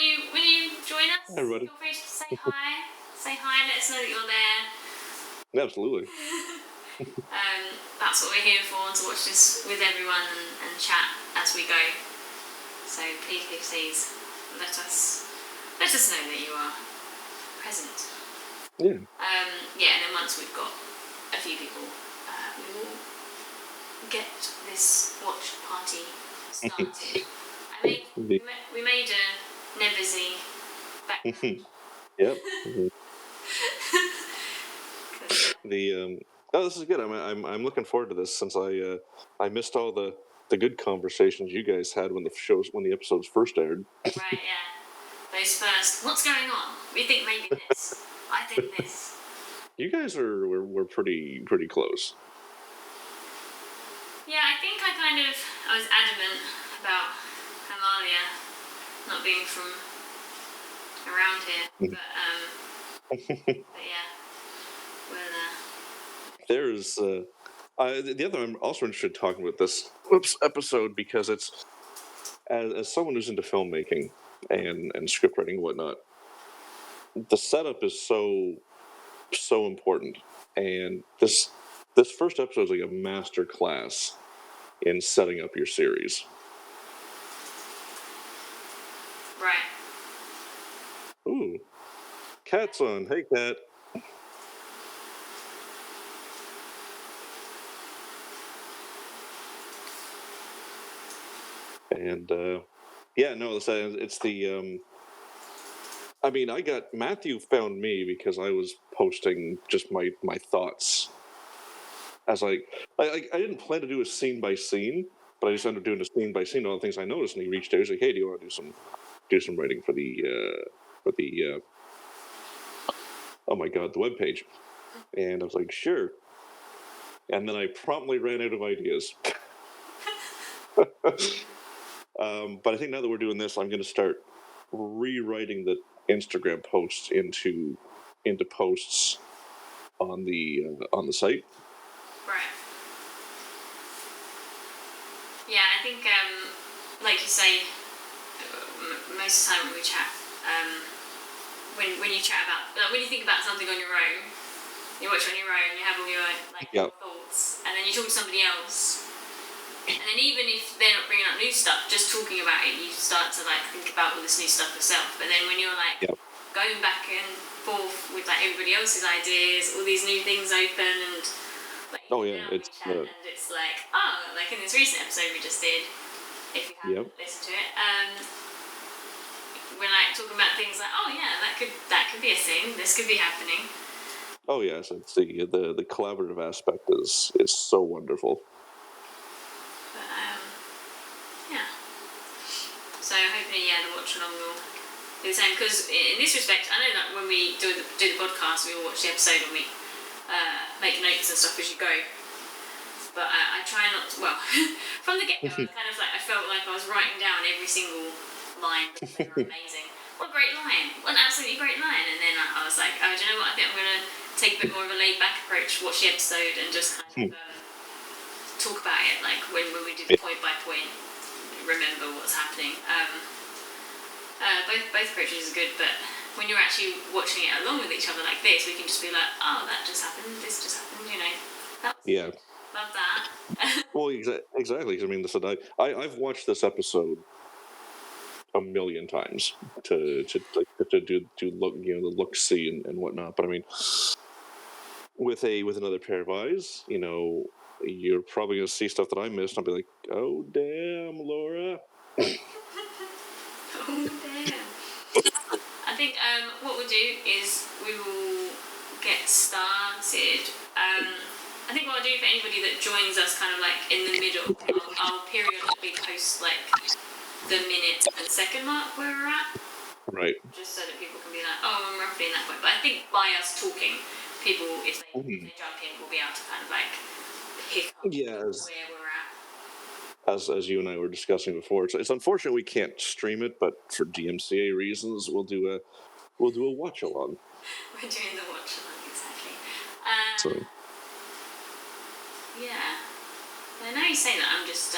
when you join us, Hi, everybody. feel free to say hi. Say hi. Let us know that you're there. Absolutely. That's what we're here for, to watch this with everyone and chat as we go. So please let us know that you are present. Yeah. And then once we've got a few people, we will get this watch party started. We made a Neversy background. Yep. This is good. I'm looking forward to this, since I missed all the good conversations you guys had when the episodes first aired. Right, yeah. Those first. What's going on? We think maybe this. I think this. You guys were pretty close. Yeah, I think I was adamant about Amalia not being from around here, but yeah, There's the other. I'm also interested in talking about this episode because it's as someone who's into filmmaking and script writing and whatnot, the setup is so important, and this first episode is like a master class in setting up your series. Right. Ooh, Cat's on. Hey, Cat. And it's the. Matthew found me because I was posting just my thoughts. As I didn't plan to do a scene by scene, but I just ended up doing a scene by scene, all the things I noticed, and he reached out. He's like, "Hey, do you want to do some writing for the oh my god, the webpage?" And I was like, "Sure." And then I promptly ran out of ideas. But I think now that we're doing this, I'm going to start rewriting the Instagram posts into posts on the site. Right. Yeah, I think, like you say, most of the time when we chat, when you chat about, when you think about something on your own, you watch it on your own, you have all your your thoughts, and then you talk to somebody else, and then even if they're not bringing up new stuff, just talking about it, you start to think about all this new stuff yourself. But then when you're going back and forth with everybody else's ideas, all these new things open, and it's and it's in this recent episode we just did, if you haven't listened to it, we're talking about things like, oh yeah, that could be a thing, this could be happening. Oh yes, it's the collaborative aspect is so wonderful. But yeah. So hopefully, the watch along will be the same, because in this respect, I know that when we do the podcast, we all watch the episode and we make notes and stuff as you go. But I try not to, from the get-go, I felt like I was writing down every single line because they were amazing. What a great line. What an absolutely great line. And then I was like, oh, do you know what? I think I'm going to take a bit more of a laid-back approach, watch the episode and just talk about it, when we do the point-by-point, remember what's happening. Both approaches are good, but when you're actually watching it along with each other like this, we can just be like, oh, that just happened, this just happened, That was good. Love that. Well, exactly. I mean, listen, I've watched this episode a million times to look, the look, see, and whatnot. But I mean, with another pair of eyes, you're probably going to see stuff that I missed. I'll be like, oh damn, Laura. Oh damn. I think what we'll do is we will get started. I think what I'll do for anybody that joins us in the middle, I'll periodically post the minute and second mark where we're at. Right. Just so that people can be like, oh, I'm roughly in that point. But I think by us talking, people, if they jump in, will be able to pick up where we're at. As you and I were discussing before, it's unfortunate we can't stream it, but for DMCA reasons, we'll do a watch along. We're doing the watch along, exactly. Yeah. Well, now you say that, I'm just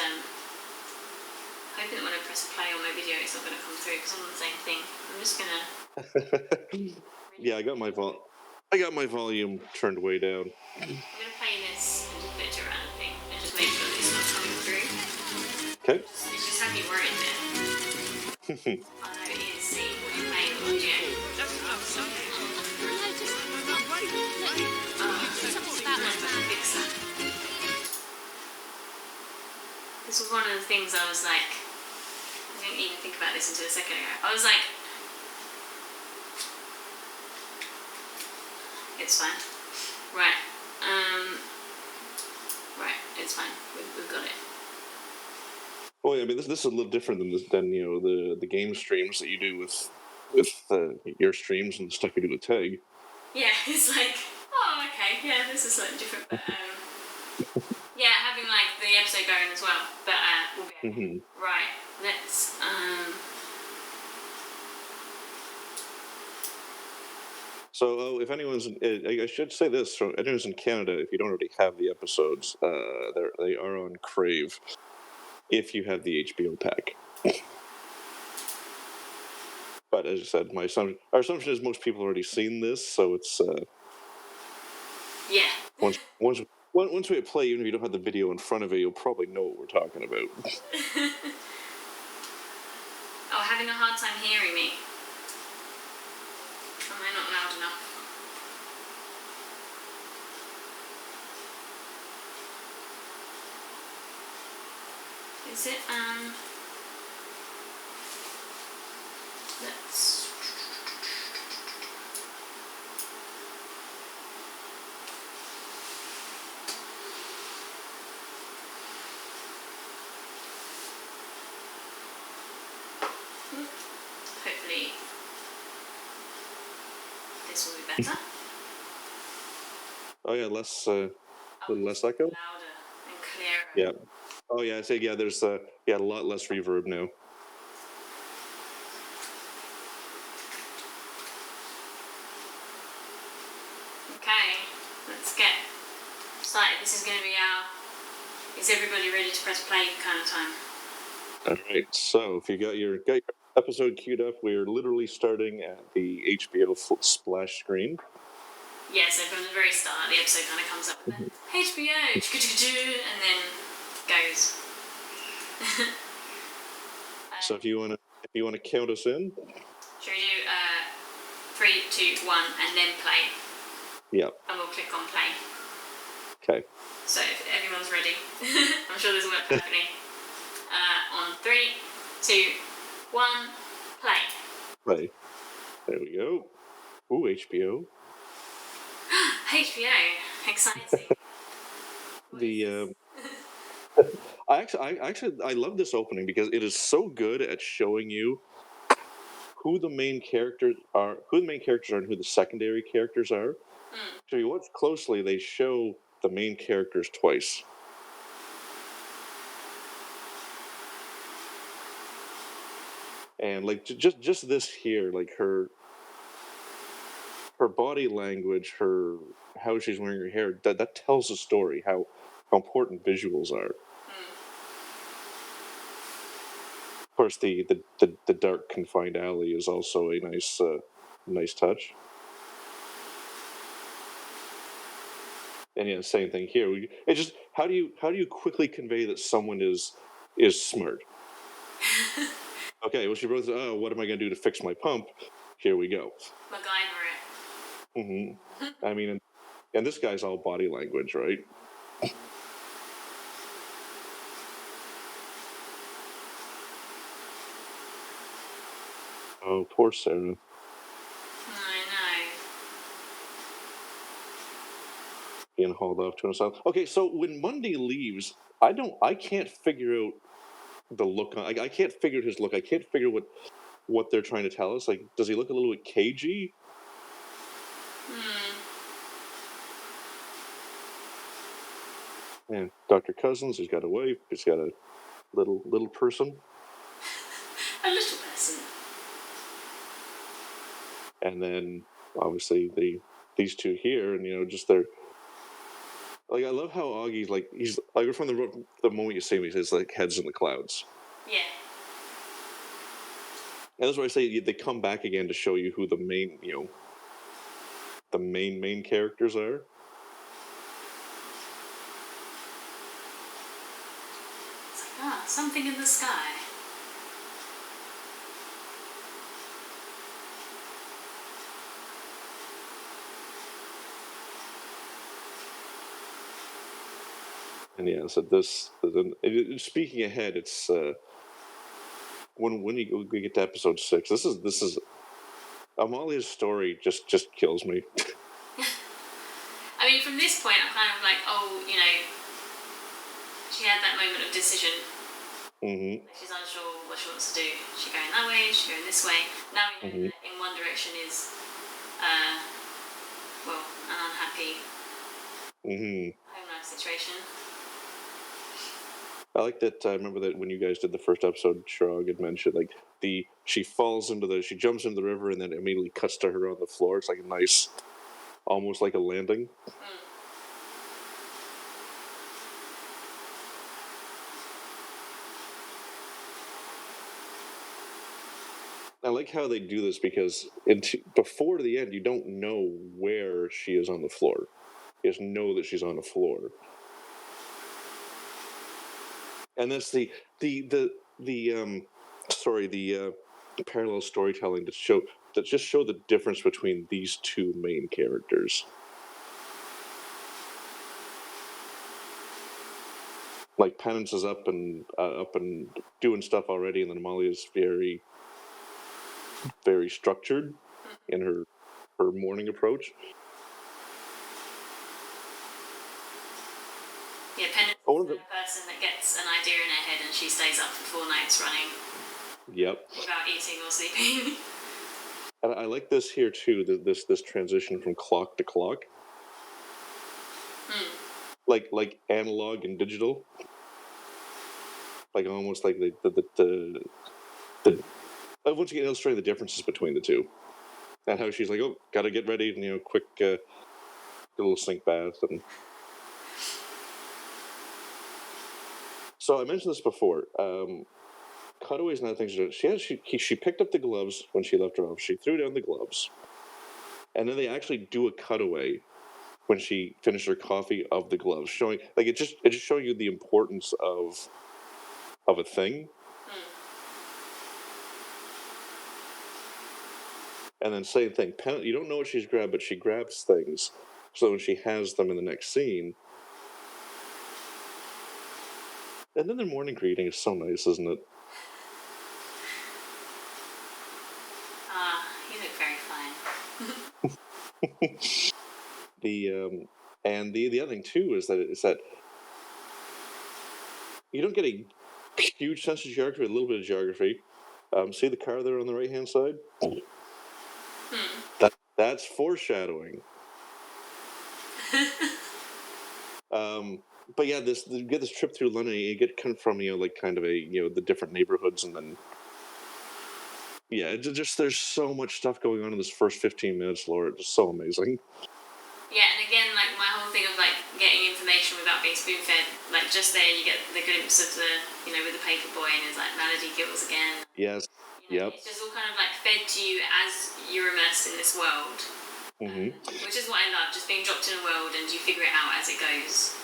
hoping that when I press play on my video, it's not going to come through because I'm on the same thing. I'm just going to... Yeah, I got my volume turned way down. I'm going to play this and just bitch around a thing and just make sure that it's not coming through. Okay. It's just have you worried there. I know it is. See what you're playing on audio. Fix that. This was one of the things I was like, I didn't even think about this until a second ago. I was like, it's fine. Right. Right, it's fine. We've got it. Well, yeah, I mean, this is a little different than the game streams that you do with your streams and the stuff you do with Tag. Yeah, it's like, oh, okay, yeah, this is slightly different, but yeah, having like the episode going as well, but we'll be okay. Mm-hmm. Right, let's So, if anyone's, I should say this: so anyone's in Canada, if you don't already have the episodes, they are on Crave. If you have the HBO pack. But as I said, our assumption is most people have already seen this, so it's yeah. once we hit play, even if you don't have the video in front of you, you'll probably know what we're talking about. Oh, having a hard time hearing me. Am I not loud enough? Is it, let's... Hopefully this will be better. Oh yeah, less a little less echo. Louder and clearer. Yeah. Oh yeah, I say yeah. There's a lot less reverb now. Okay, let's get started. This is going to be our "Is everybody ready to press play" kind of time. All right. So if you got your episode queued up, we're literally starting at the HBO splash screen. Yeah, so from the very start, the episode kind of comes up with HBO, and then goes. So if you want to count us in. Should we do 3, 2, 1, and then play? Yeah. And we'll click on play. Okay. So if everyone's ready, I'm sure this will work perfectly. On 3, 2, 1, play. Play. There we go. Ooh, HBO. HBO, exciting. I love this opening because it is so good at showing you who the main characters are, and who the secondary characters are. So if you watch closely, they show the main characters twice. And like just this here, like her body language, how she's wearing her hair, that tells a story, how important visuals are. Of course, the dark confined alley is also a nice touch. And yeah, same thing here. It's just how do you quickly convey that someone is smart? Okay, well she wrote, oh, what am I going to do to fix my pump? Here we go. MacGyver it. Mm-hmm. I mean, and this guy's all body language, right? Oh, poor Sarah. I know. Being hauled off to himself. Okay, so when Monday leaves, I can't figure out the look. I can't figure out his look. I can't figure what they're trying to tell us. Like, does he look a little bit cagey? And Dr. Cousins, he's got a wife. He's got a little person. A little person. And then obviously these two here, and just their. Like, I love how Augie's like, he's like from the moment you see him, he says like heads in the clouds. Yeah. And that's why I say they come back again to show you who the main, the main characters are. It's like, something in the sky. And yeah, so speaking ahead, it's when we get to episode 6. This is Amalia's story just kills me. I mean, from this point, I'm kind of like, she had that moment of decision. Mm-hmm. She's unsure what she wants to do. Is she going that way? Is she going this way? Now we know that in one direction is, an unhappy home life situation. I like that. I remember that when you guys did the first episode, Shrog had mentioned she jumps into the river and then immediately cuts to her on the floor. It's like a nice, almost like a landing. I like how they do this because before the end, you don't know where she is on the floor. You just know that she's on the floor. And that's the parallel storytelling that just show the difference between these two main characters. Like Penance is up and doing stuff already, and then Amalia's very, very structured in her morning approach. Yeah, Penance is the person that gets an idea in her head and she stays up for 4 nights running. Yep. Without eating or sleeping. And I like this here too. This transition from clock to clock. Like analog and digital. Like almost like the once again illustrating the differences between the two, and how she's like, oh, gotta get ready, and quick, get a little sink bath, and so I mentioned this before. Cutaways and other things. She picked up the gloves when she left her office. She threw down the gloves, and then they actually do a cutaway when she finished her coffee of the gloves, showing it just showing you the importance of a thing. And then same thing. You don't know what she's grabbed, but she grabs things. So when she has them in the next scene. And then their morning greeting is so nice, isn't it? You look very fine. And the other thing too is that you don't get a huge sense of geography, a little bit of geography. See the car there on the right hand side? That's foreshadowing. But yeah, you get this trip through London, you get from the different neighborhoods, and then there's so much stuff going on in this first 15 minutes, Laura. It's just so amazing. Yeah, and again, my whole thing of getting information without being spoon-fed, just there you get the glimpse of the with the paper boy and his Melody Gills again. Yes. Yep. It's just all kind of fed to you as you're immersed in this world. Which is what I love, just being dropped in a world and you figure it out as it goes.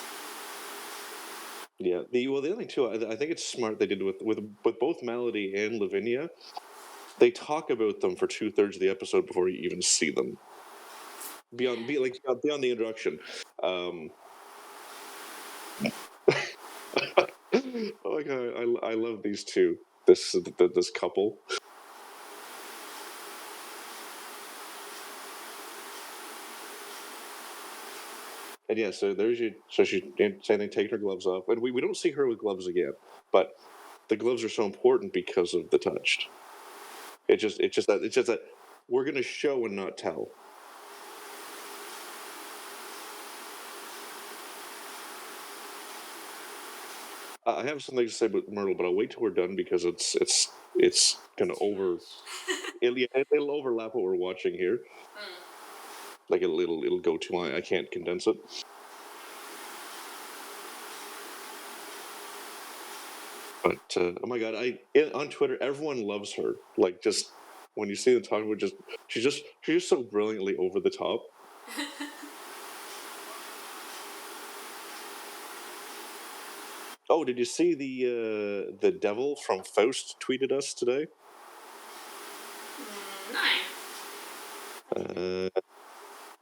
Yeah. The other thing too, I think it's smart they did with both Melody and Lavinia. They talk about them for 2/3 of the episode before you even see them. Beyond the introduction. Oh my God, I love these two. This couple. And yeah, so she's saying they take her gloves off, and we don't see her with gloves again. But the gloves are so important because of the touched. It's just that we're gonna show and not tell. I have something to say about Myrtle, but I'll wait till we're done because it's gonna it'll overlap what we're watching here. It'll go too long. I can't condense it. But oh my god, on Twitter, everyone loves her. Like, just when you see them talking about, she's just so brilliantly over the top. Oh, did you see the devil from Faust tweeted us today? No.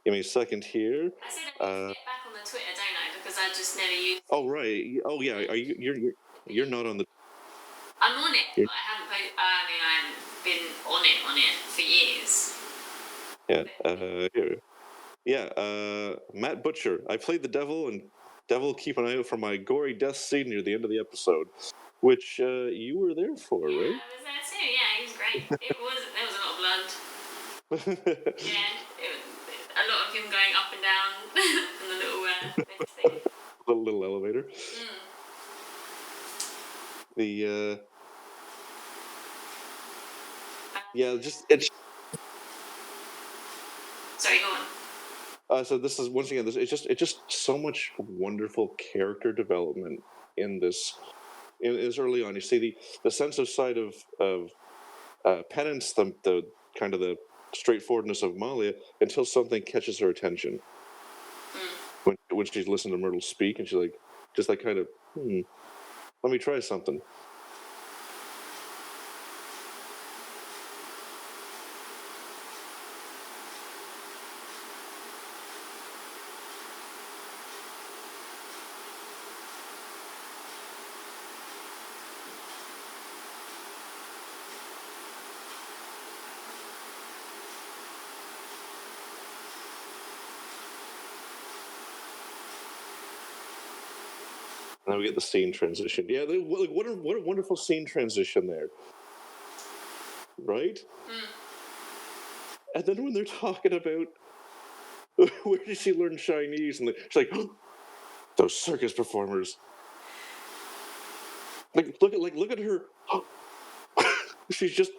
Give me a second here. I said I need to get back on the Twitter, don't I? Because I just never use it. Oh right. Oh yeah. Are you're not on the? I'm on it, but I haven't. I mean, I haven't been on it for years. Yeah. Here. Yeah. Matt Butcher. I played the devil, and devil keep an eye out for my gory death scene near the end of the episode, which you were there for, Yeah, right? I was there too. Yeah, he was great. There was a lot of blood. Yeah, a lot of him going up and down on the little lift thing. Little elevator. The yeah, just it's. Sorry, go on. So this is once again. It's just so much wonderful character development in this. Is early on. You see the sensitive side of Penance, the kind of the straightforwardness of Malia, until something catches her attention. When she's listening to Myrtle speak, and she's like, just like kind of, let me try something. Now we get the scene transition. Yeah, what a wonderful scene transition there, right? And then when they're talking about where did she learn Chinese, and she's like, oh, those circus performers. Look at her. She's just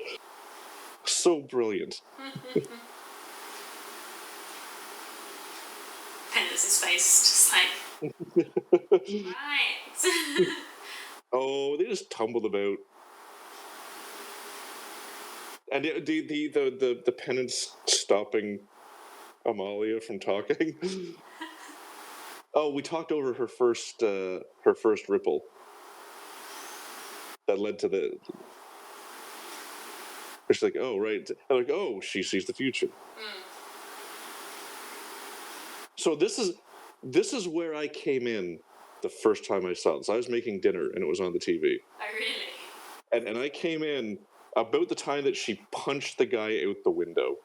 so brilliant. Penance's face is just like, right. Oh, they just tumbled about. And the Penance stopping Amalia from talking. Oh, we talked over her first ripple that led to the. She's like, oh right. I'm like, oh, she sees the future. So this is where I came in the first time I saw this. I was making dinner and it was on the TV. Oh really? And I came in about the time that she punched the guy out the window.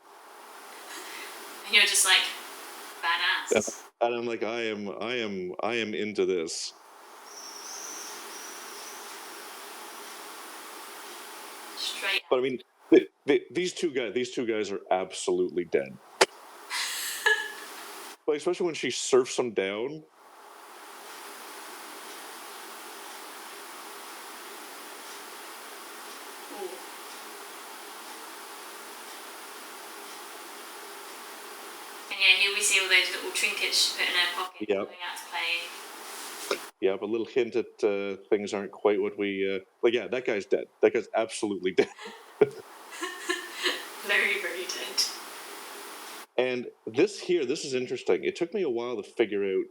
And you're just like, badass. And I'm like, I am into this. Straight. But I mean, these two guys are absolutely dead. Like, especially when she surfs them down. Ooh. And yeah, here we see all those little trinkets she put in her pocket going out to play. Yeah, but a little hint at things aren't quite what we... like, yeah, that guy's dead. That guy's absolutely dead. Very, very dead. And this is interesting. It took me a while to figure out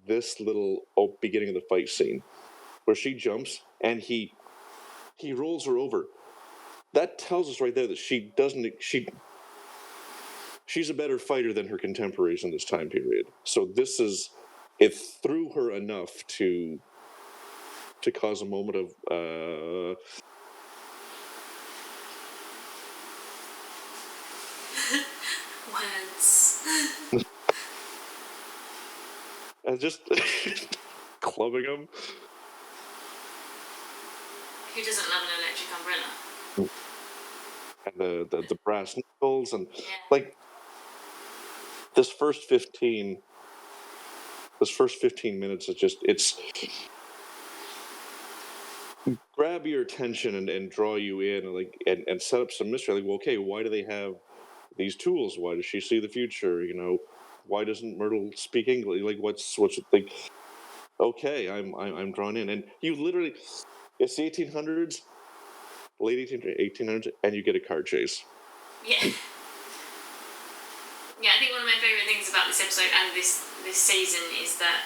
this little beginning of the fight scene where she jumps and he rolls her over. That tells us right there that she's a better fighter than her contemporaries in this time period. So it threw her enough to cause a moment of words. And just clubbing him. Who doesn't love an electric umbrella? And the brass knuckles and like this first 15 minutes is just it's grab your attention and draw you in and set up some mystery. Like, well, okay, why do they have these tools? Why does she see the future? You know, why doesn't Myrtle speak English? Like, what's like? Okay, I'm drawn in, and you literally It's the 1800s, late 1800s, and you get a car chase. Yeah. Yeah, I think one of my favourite things about this episode and this season is that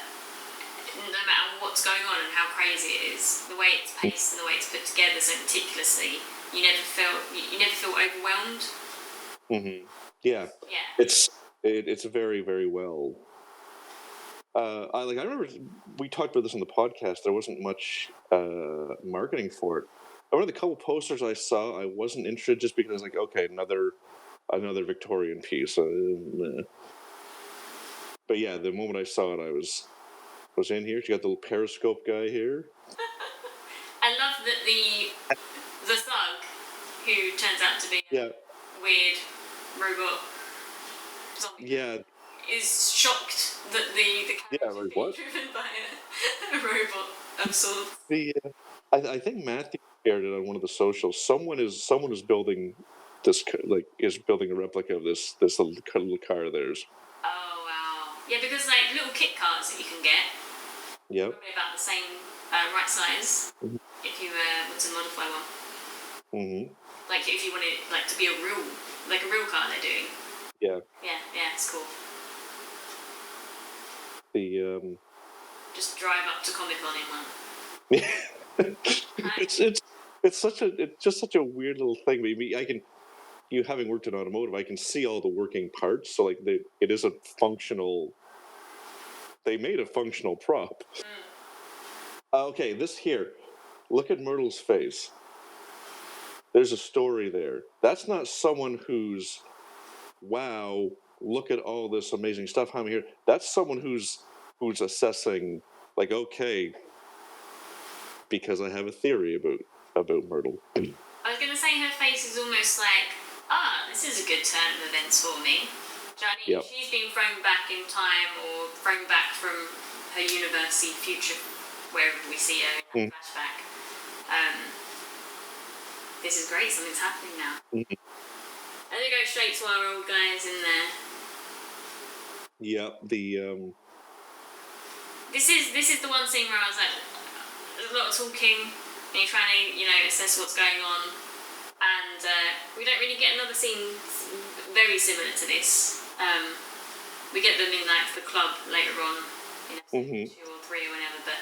no matter what's going on and how crazy it is, the way it's paced and the way it's put together so meticulously, you never feel overwhelmed. Mm-hmm. Yeah. Yeah. It's very, very well. I remember we talked about this on the podcast. There wasn't much marketing for it. One of the couple posters I saw, I wasn't interested just because I was like, okay, another Victorian piece. But yeah, the moment I saw it, I was in here. You got the little periscope guy here. I love that the thug, who turns out to be a weird robot zombie, is shocked that the carriage is being driven by a robot of sorts. I think Matthew shared it on one of the socials. Someone is building this, is building a replica of this little car of theirs. Oh wow! Yeah, because little kit cars that you can get. Yeah. Probably about the same right size. Mm-hmm. If you want to modify one. Mm-hmm. If you want it to be a real car they're doing. Yeah. Yeah, it's cool. Just drive up to Comic-Con in one. It's just such a weird little thing. Maybe you having worked in automotive, I can see all the working parts. So it is a functional. They made a functional prop. Okay, this here. Look at Myrtle's face. There's a story there. That's not someone who's, wow, look at all this amazing stuff I'm here. That's someone who's assessing, okay, because I have a theory about Myrtle. I was going to say her face is almost this is a good turn of events for me. Johnny, yep. She's been thrown back in time or thrown back from her university future, wherever we see her in that flashback. This is great, something's happening now. Mm-hmm. And they go straight to our old guys in there. Yep, This is the one scene where I was like, there's a lot of talking, and you're trying to, assess what's going on, and we don't really get another scene very similar to this. We get them in the club later on, in episode 2 or 3 or whenever, but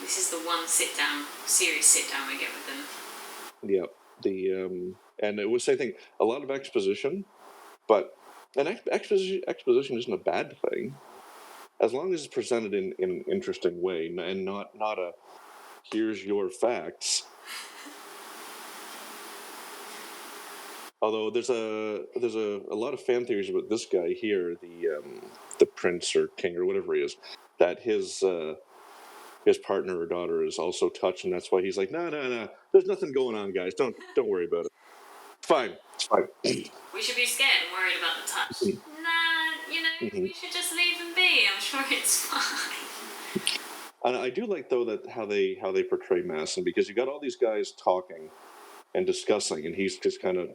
this is the one serious sit down we get with them. Yep. And it was the same thing. A lot of exposition, but exposition isn't a bad thing, as long as it's presented in an interesting way and not a here's your facts. Although there's a lot of fan theories about this guy here, the prince or king or whatever he is, that his partner or daughter is also touched, and that's why he's like, no, there's nothing going on, guys. Don't worry about it. It's fine. We should be scared and worried about the touch. Nah, we should just leave them be. I'm sure it's fine. And I do like though that how they portray Masson, because you got all these guys talking and discussing, and he's just kind of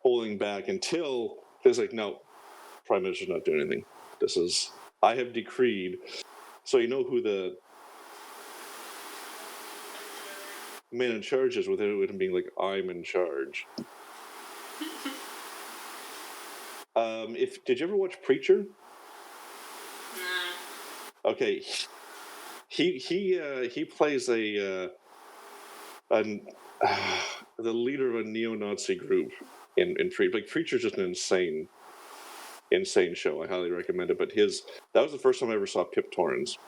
holding back until there's no, Prime Minister's not doing anything. This is, I have decreed. So you know who the man in charge is, with him being I'm in charge. Did you ever watch Preacher? No. Okay, he plays the leader of a neo-Nazi group in Preacher. Preacher's just an insane show. I highly recommend it. But that was the first time I ever saw Pip Torrens.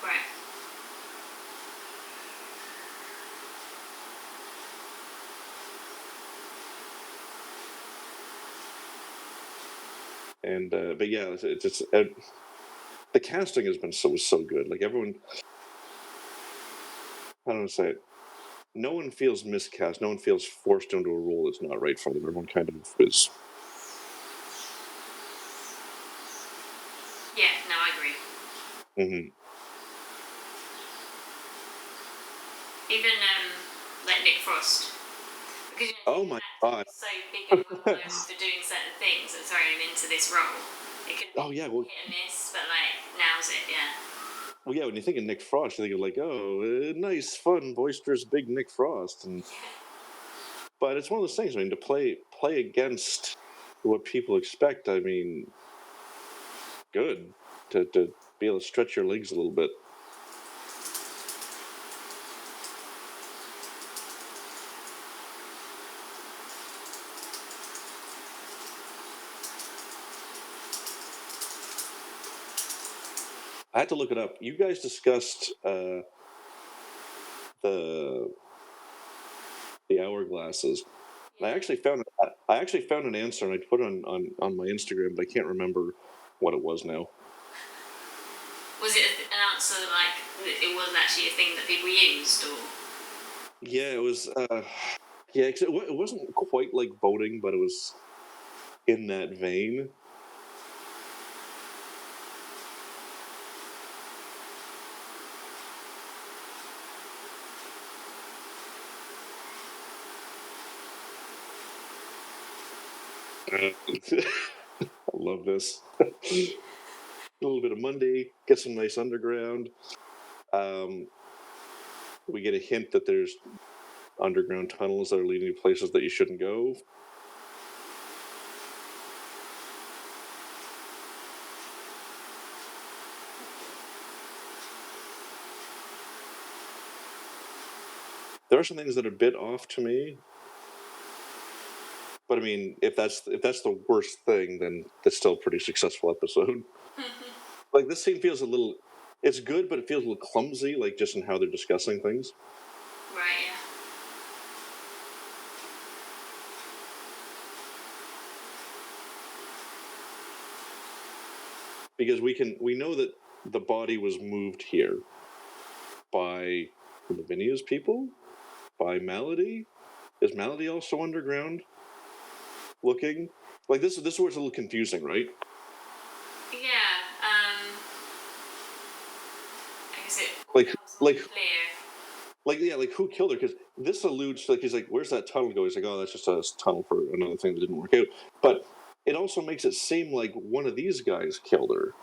Right. And but yeah, it's the casting has been so good. Everyone, I don't want to say it. No one feels miscast. No one feels forced into a role that's not right for them. Everyone kind of is. Yeah, no, I agree. Mm-hmm. Even Nick Frost. Because oh my God! So big and well known for doing certain things and throwing him into this role. It could be hit and miss, but nails it. Yeah. Well, yeah, when you think of Nick Frost, you think of like, oh, nice, fun, boisterous, big Nick Frost, but it's one of those things. I mean, to play against what people expect. I mean, good to be able to stretch your legs a little bit. I had to look it up. You guys discussed the hourglasses. Yeah. I actually found an answer, and I put it on my Instagram, but I can't remember what it was now. Was it an answer like it wasn't actually a thing that people used, or? Yeah, it was. Yeah, 'cause it wasn't quite like voting, but it was in that vein. I love this. A little bit of Monday, get some nice underground. We get a hint that there's underground tunnels that are leading to places that you shouldn't go. There are some things that are a bit off to me, but I mean, if that's the worst thing, then it's still a pretty successful episode. Like, this scene feels a little. It's good, but it feels a little clumsy, like just in how they're discussing things. Right. Yeah. Because we know that the body was moved here by Lavinia's people, by Malady. Is Malady also underground? Looking like this is where it's a little confusing, right? Yeah. Is it Like clear? Like who killed her? Because this alludes to, like, he's like, where's that tunnel go? He's like, oh, that's just a tunnel for another thing that didn't work out. But it also makes it seem like one of these guys killed her.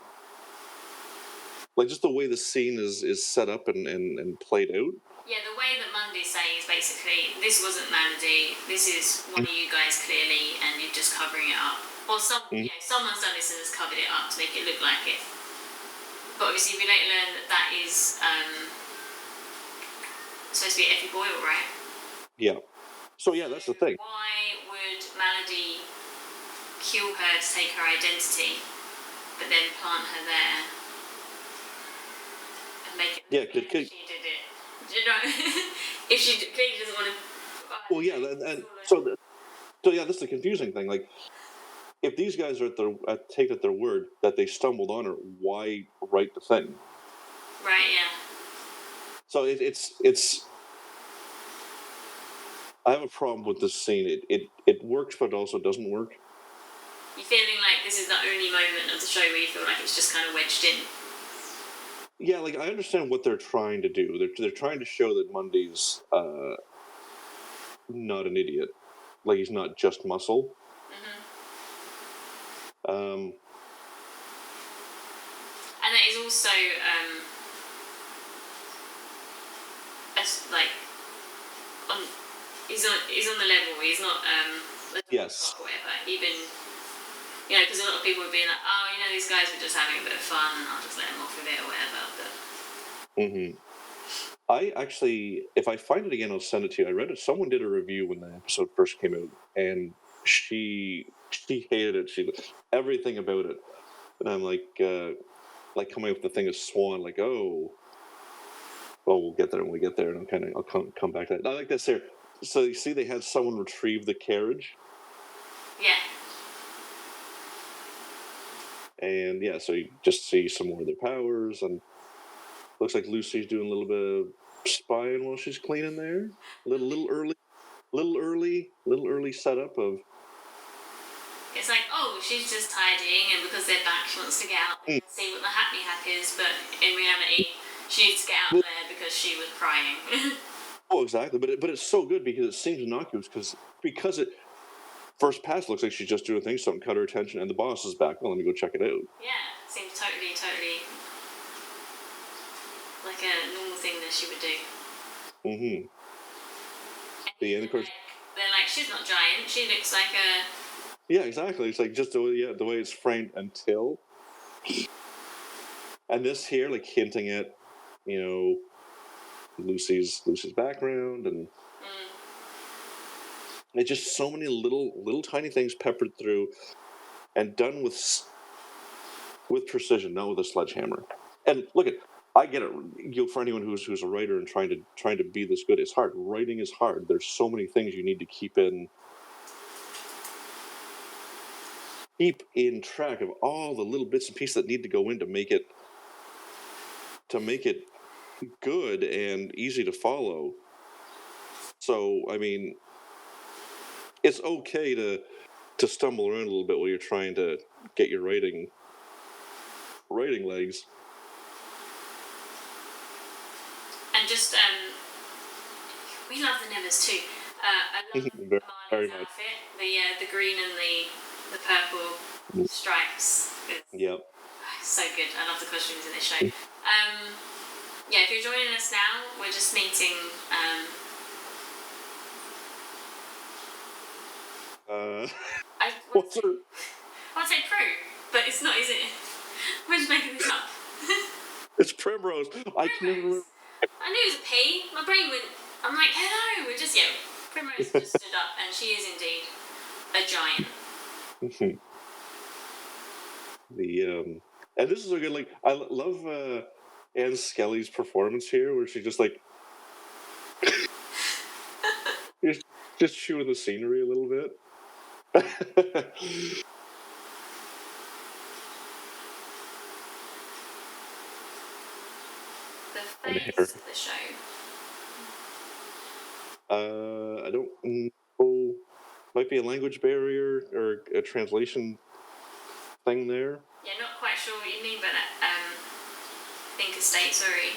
Like, just the way the scene is set up and played out. Yeah, the way that Monday says basically, this wasn't Malady, this is one of you guys clearly, and you're just covering it up. Or someone's done this and has covered it up to make it look like it. But obviously we later learn that is supposed to be Effie Boyle, right? Yeah. So yeah, that's the thing. Why would Malady kill her to take her identity, but then plant her there and make it look like she did it? Do you know? If she clearly doesn't want to. Well, yeah, and so yeah, that's the confusing thing. Like, if these guys are take at their word that they stumbled on her, why write the thing? Right. Yeah. So it's. I have a problem with this scene. It works, but it also doesn't work. You're feeling like this is the only moment of the show where you feel like it's just kind of wedged in. Yeah, like, I understand what they're trying to do. They're trying to show that Monday's not an idiot. Like, he's not just muscle. And that is also like he's on the level. He's not yes. or whatever. Even because a lot of people would be like, oh, these guys were just having a bit of fun, and I'll just let them off with it or whatever. But I actually, if I find it again, I'll send it to you. I read it. Someone did a review when the episode first came out, and she hated it. Everything about it, and I'm like coming up with the thing of Swan, like, oh, we'll get there when we get there, and I'll come back to that. I like this here. So you see, they had someone retrieve the carriage. Yeah. And yeah, so you just see some more of their powers, and looks like Lucy's doing a little bit of spying while she's cleaning there. Little early setup of. It's like, oh, she's just tidying, and because they're back, she wants to get out and see what the happy hack is. But in reality, she needs to get out there because she was crying. Oh, exactly. But it's so good because it seems innocuous because it first pass looks like she's just doing things, something cut her attention, and the boss is back. Well, let me go check it out. Yeah, seems totally. like a normal thing that she would do. Mm-hmm. And of course, they're like, she's not giant. She looks like a. Yeah, exactly. It's like just the way it's framed until, and this here like hinting at, Lucy's background, and it's just so many little tiny things peppered through, and done with precision, not with a sledgehammer. And look at, I get it. For anyone who's a writer and trying to be this good, it's hard. Writing is hard. There's so many things you need to keep in track of, all the little bits and pieces that need to go in to make it good and easy to follow. So, I mean, it's okay to stumble around a little bit while you're trying to get your writing legs. And just, we love the Nevers too. I love very Marley's much. outfit, the green and the purple stripes. Yep. So good. I love the costumes in this show. If you're joining us now, we're just meeting. I would say Prue, but it's not, is it? We're just making this up. It's Primrose. I can never remember. I knew it was a P. My brain went. I'm like, hello. We're just Primrose just stood up, and she is indeed a giant. And this is a good, like, I love Anne Skelly's performance here, where she's just like just chewing the scenery a little bit. The face of the show. I don't know. Might be a language barrier or a translation thing there. Yeah, not quite sure what you mean by that. I think estate, sorry.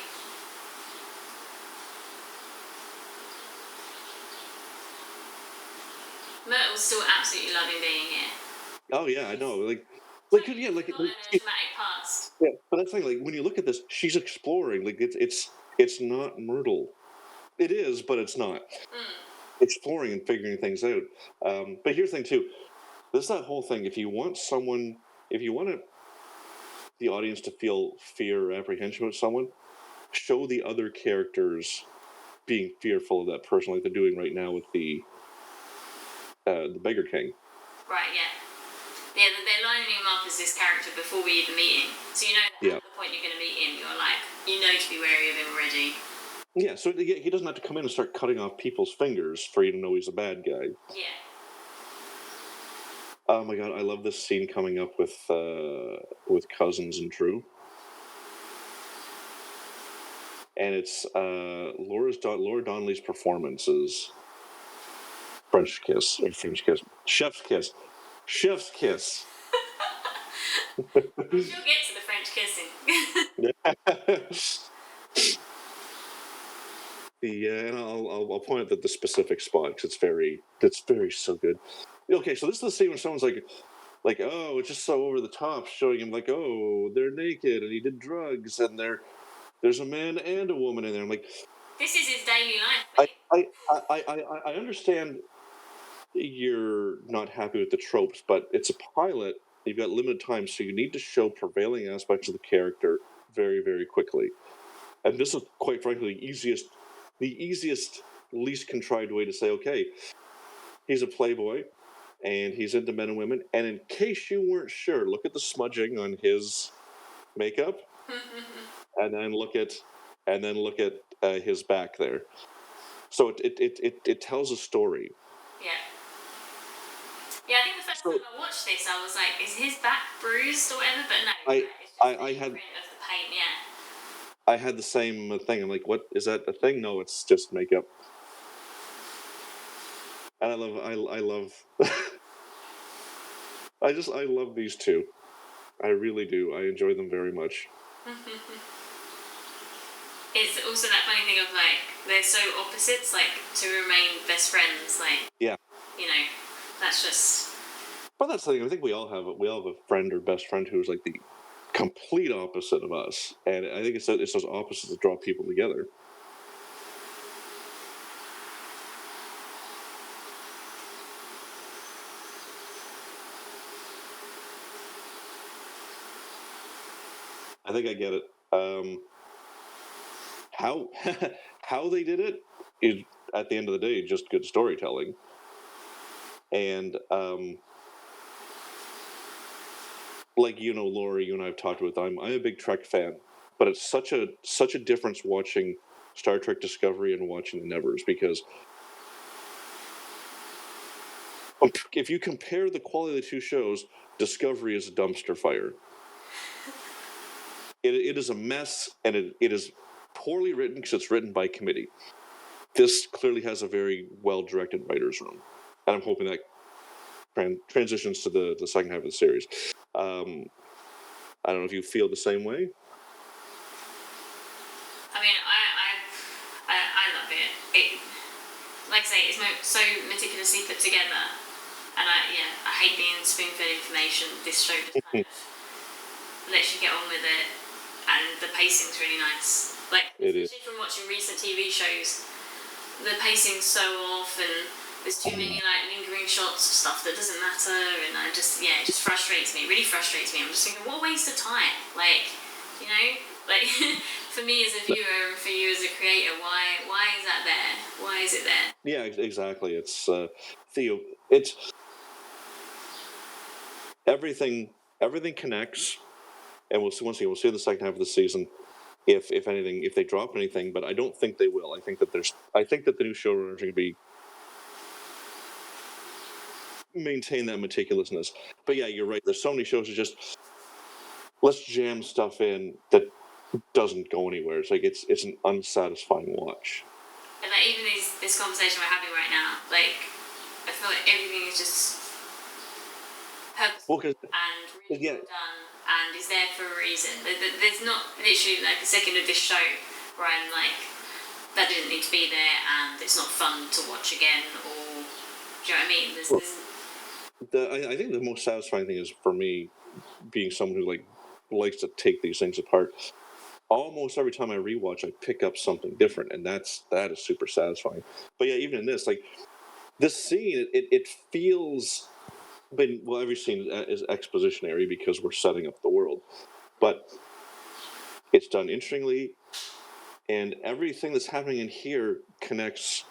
Myrtle's still absolutely loving being here. Oh yeah, I know. Like an automatic past. Yeah, but that's the thing. Like when you look at this, she's exploring. Like it's not Myrtle. It is, but it's not. Exploring and figuring things out. But here's the thing too. This is that whole thing. If you want the audience to feel fear or apprehension about someone, show the other characters being fearful of that person, like they're doing right now with the Beggar King. Right. Yeah. Yeah, they're lining him up as this character before we even meet him. So you know that at the point you're going to meet him, you're like, to be wary of him already. Yeah, so he doesn't have to come in and start cutting off people's fingers for you to know he's a bad guy. Yeah. Oh my god, I love this scene coming up with Cousins and Drew. And it's Laura Donnelly's performance is French kiss. Chef's kiss. Chef's kiss. She'll get to the French kissing. And I'll point out that the specific spot, because it's very so good. Okay, so this is the scene when someone's like, oh, it's just so over the top, showing him like, oh, they're naked and he did drugs and there's a man and a woman in there. I'm like, this is his daily life. I understand you're not happy with the tropes, but it's a pilot. You've got limited time, so you need to show prevailing aspects of the character very, very quickly. And this is, quite frankly, the easiest, least contrived way to say, okay, he's a playboy, and he's into men and women, and in case you weren't sure, look at the smudging on his makeup, and then look at his back there. So it tells a story. Yeah. Yeah, I think the first time I watched this, I was like, is his back bruised or whatever? But no, it's just the print of the paint, yeah. I had the same thing. I'm like, what, is that a thing? No, it's just makeup. And I love I love these two. I really do. I enjoy them very much. It's also that funny thing of like, they're so opposites, like to remain best friends, like, that's just. But that's the thing. I think we all have a friend or best friend who's like the complete opposite of us, and I think it's those opposites that draw people together. I think I get it. How how they did it is, at the end of the day, just good storytelling. And like Laura, you and I have talked about. I'm a big Trek fan, but it's such a difference watching Star Trek Discovery and watching the Nevers, because if you compare the quality of the two shows, Discovery is a dumpster fire. It is a mess, and it is poorly written because it's written by committee. This clearly has a very well-directed writer's room, and I'm hoping that transitions to the second half of the series. I don't know if you feel the same way. I mean, I love it. Like I say, it's so meticulously put together, and I hate being spoon-fed information. This show just kind of lets you get on with it, and the pacing's really nice. Like, especially from watching recent TV shows, the pacing's so off, and there's too many lingering shots of stuff that doesn't matter, and it just frustrates me. It really frustrates me. I'm just thinking, what a waste of time. Like, for me as a viewer and for you as a creator, why is that there? Why is it there? Yeah, exactly. It's Theo. It's everything connects, and we'll see in the second half of the season if anything, if they drop anything, but I don't think they will. I think that the new showrunners are going to be maintain that meticulousness. But yeah, you're right. There's so many shows that just let's jam stuff in that doesn't go anywhere. It's like it's an unsatisfying watch. And like, even this conversation we're having right now, like, I feel like everything is just purposeful and really well done, and is there for a reason. There's not literally like a second of this show where I'm like, that didn't need to be there, and it's not fun to watch again, or do you know what I mean? I think the most satisfying thing is, for me, being someone who likes to take these things apart. Almost every time I rewatch, I pick up something different, and that is super satisfying. But yeah, even in this, like this scene, it feels. Well, every scene is expositionary because we're setting up the world, but it's done interestingly, and everything that's happening in here connects.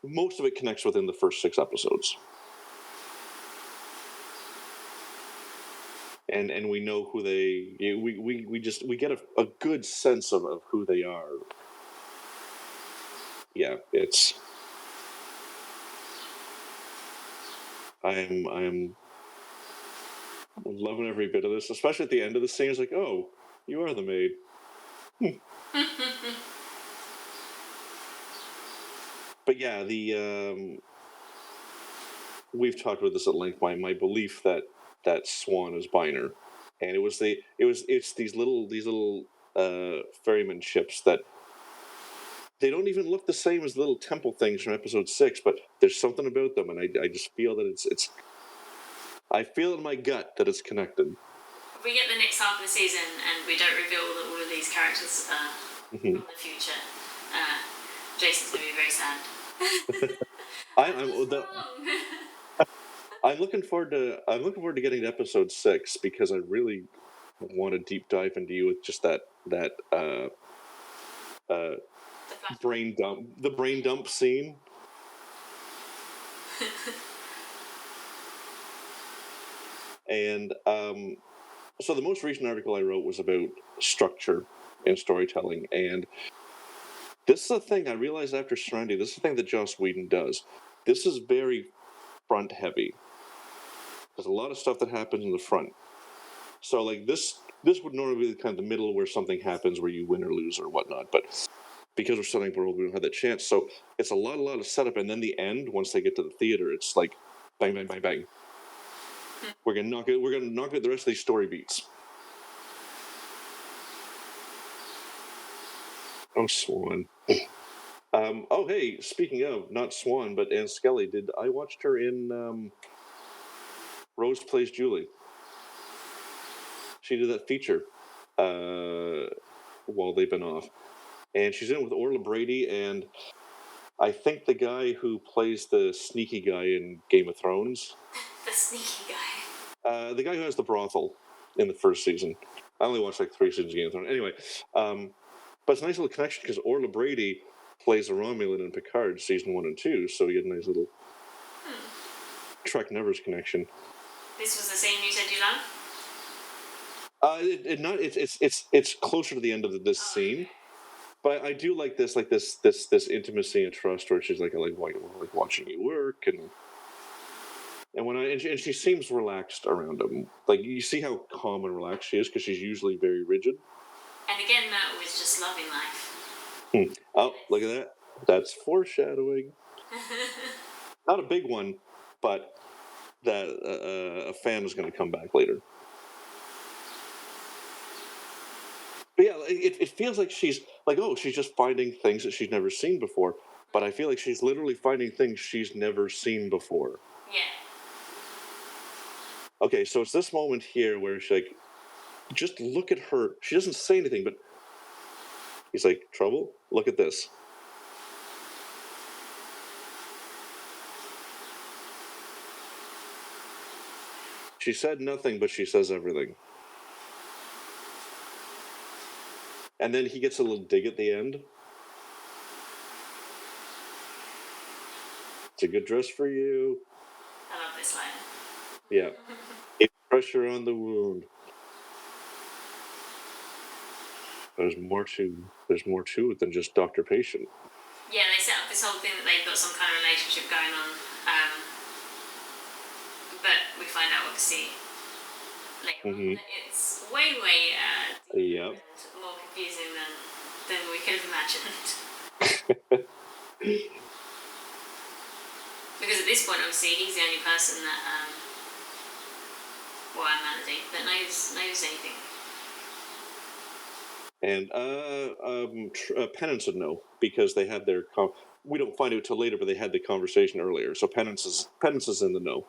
Most of it connects within the first 6 episodes. And we know who we get a good sense of who they are. Yeah, it's I'm loving every bit of this, especially at the end of the scene. It's like, oh, you are the maid. But yeah, we've talked about this at length. My belief that Swan is Biner, and it's these little ferryman ships that they don't even look the same as the little temple things from episode 6, but there's something about them, and I just feel that it's I feel in my gut that it's connected. If we get the next half of the season and we don't reveal that all of these characters are from the future, Jason's going to be very sad. I'm looking forward to getting to episode 6, because I really want to deep dive into you with just that brain dump scene. And so the most recent article I wrote was about structure and storytelling, and this is a thing I realized after Serenity. This is a thing that Joss Whedon does. This is very front heavy. There's a lot of stuff that happens in the front. So like this would normally be kind of the middle where something happens where you win or lose or whatnot. But because we're setting up a world, we don't have that chance. So it's a lot of setup, and then the end, once they get to the theater, it's like bang, bang, bang, bang. We're gonna knock out the rest of these story beats. Oh, Swan. Oh, hey, speaking of, not Swan, but Anne Skelly, I watched her in Rose Plays Julie. She did that feature while they've been off. And she's in with Orla Brady and I think the guy who plays the sneaky guy in Game of Thrones. The sneaky guy. The guy who has the brothel in the first season. I only watched like 3 seasons of Game of Thrones. Anyway, but it's a nice little connection because Orla Brady plays a Romulan in Picard season 1 and 2, so you get a nice little Trek Nevers connection. This was the scene you said you loved? It's closer to the end of this scene. Okay. But I do like this intimacy and trust where she's like watching you work and she seems relaxed around him. Like you see how calm and relaxed she is because she's usually very rigid. And again, that was just loving life. Oh, look at that! That's foreshadowing. Not a big one, but that a fan is going to come back later. But yeah, it feels like she's just finding things that she's never seen before. But I feel like she's literally finding things she's never seen before. Yeah. Okay, so it's this moment here where she's like, just look at her. She doesn't say anything, but he's like, trouble? Look at this. She said nothing, but she says everything. And then he gets a little dig at the end. It's a good dress for you. I love this line. Yeah. Keep pressure on the wound. There's more to it than just doctor-patient. Yeah, they set up this whole thing that they've got some kind of relationship going on. But we find out obviously later on that it's way deeper and more confusing than we could have imagined. Because at this point, obviously, he's the only person that, and Melody, that knows anything. And Penance would know because they had their. We don't find out till later, but they had the conversation earlier. So Penance is in the know.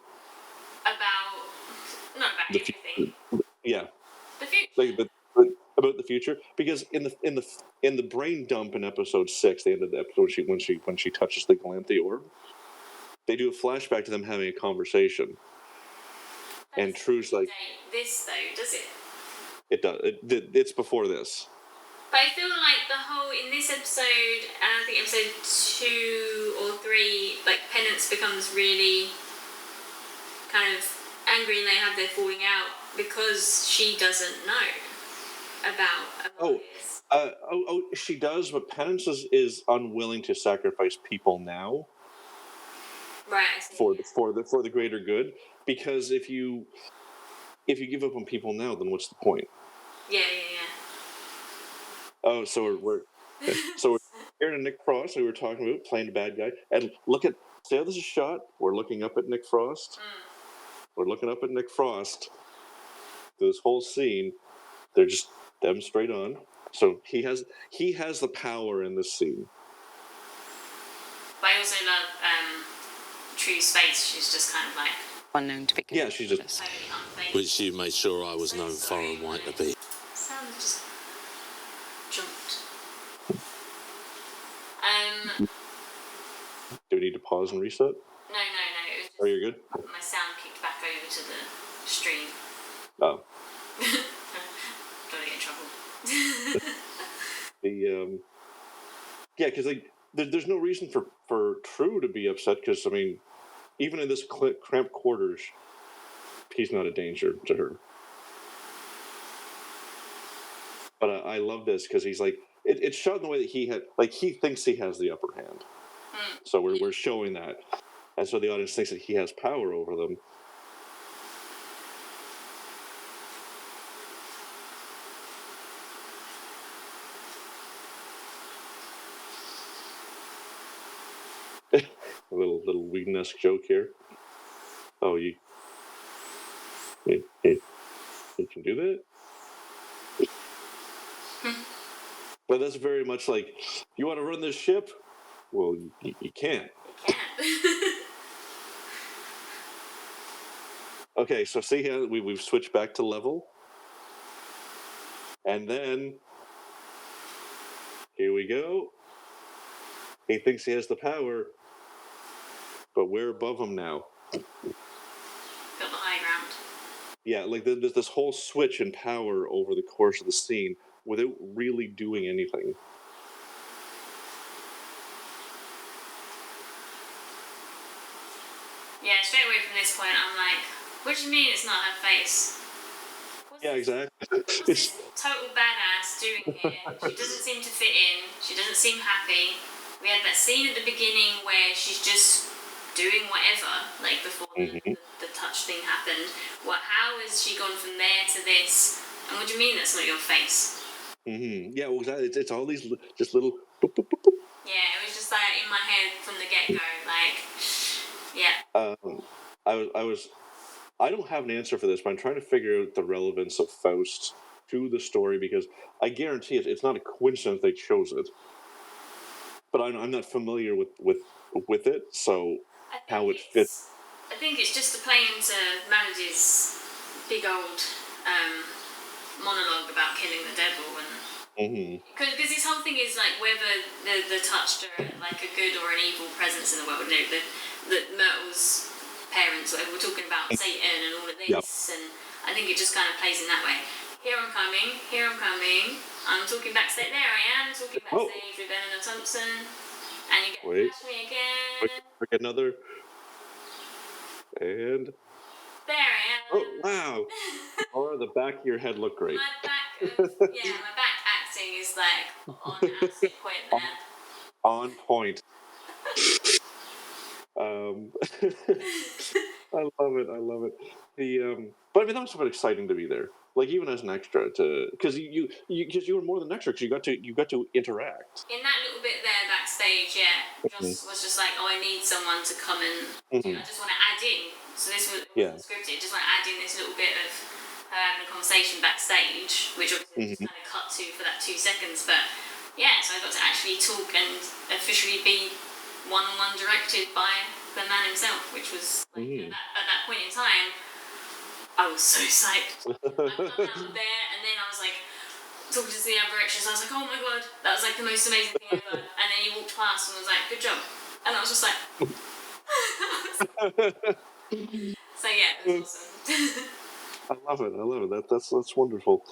Not about everything. Yeah. The future. About the future, because in the brain dump in episode 6, the end of the episode, when she touches the Galanthe orb, they do a flashback to them having a conversation. And True's like, this though, does it? It does. It's before this. But I feel like the whole in this episode, and I think episode 2 or 3, like Penance becomes really kind of angry, and they have their falling out because she doesn't know about this. She does, but Penance is unwilling to sacrifice people now. Right. For the greater good, because if you give up on people now, then what's the point? Yeah. Oh, so we're here to Nick Frost. We were talking about playing the bad guy, and see how this is shot. We're looking up at Nick Frost. We're looking up at Nick Frost. This whole scene, they're just them straight on. So he has the power in this scene. But I also love True's face. She's just kind of like unknown to begin. Yeah, she's just. Which you made sure I was known far and wide to be. Sound just jumped. Do we need to pause and reset? No. It was just, you're good? My sound kicked back over to the stream. Oh. Don't get in trouble. Yeah, because there's no reason for True to be upset, because I mean, even in this cramped quarters, he's not a danger to her. But I love this because he's like, it's shot in the way that he thinks he has the upper hand. So we're showing that, and so the audience thinks that he has power over them. A little Whedon-esque joke here. Oh, you can do that? But that's very much like, you want to run this ship? Well, you can't. Okay, so see how we've switched back to level. And then, here we go. He thinks he has the power, but we're above him now. Got the high ground. Yeah, like there's this whole switch in power over the course of the scene without really doing anything. Yeah, straight away from this point, I'm like, what do you mean it's not her face? Yeah, exactly. What's this total badass doing here? She doesn't seem to fit in. She doesn't seem happy. We had that scene at the beginning where she's just doing whatever, like before the touch thing happened. How has she gone from there to this? And what do you mean that's not your face? Yeah, well, exactly. It's all these just little boop, boop, boop, boop. Yeah, it was just like in my head from the get-go, like, yeah. I don't have an answer for this, but I'm trying to figure out the relevance of Faust to the story because I guarantee it's not a coincidence they chose it. But I'm not familiar with it, so how it fits. I think it's just to play into Melody's big old monologue about killing the devil, and because this whole thing is like whether the touched are like a good or an evil presence in the world. You know, the Myrtle's parents, whatever, we're talking about Satan and all of this, and I think it just kind of plays in that way. Here I'm coming. I'm talking backstage. There I am, talking backstage with Eleanor Thompson, and you get to catch me again. Quick, another, and there I am. Oh wow! Or the back of your head looked great. My back acting is like on absolute point there. On point. I love it. But I mean, that was somewhat exciting to be there. Like even as an extra, because you were more than an extra, because you got to interact. In that little bit there backstage, Joss was just like, I need someone to come and I just want to add in. So this wasn't scripted. Just want to add in this little bit of her having a conversation backstage, which obviously just kind of cut to for that 2 seconds. But yeah, so I got to actually talk and officially be one-on-one directed by the man himself, which was like, at that point in time, I was so psyched. I come out there, and then I was like talking to the other extras. I was like, oh my god, that was like the most amazing thing ever. And then he walked past and was like, good job. And I was just like, so yeah, it was awesome. I love it. That's wonderful.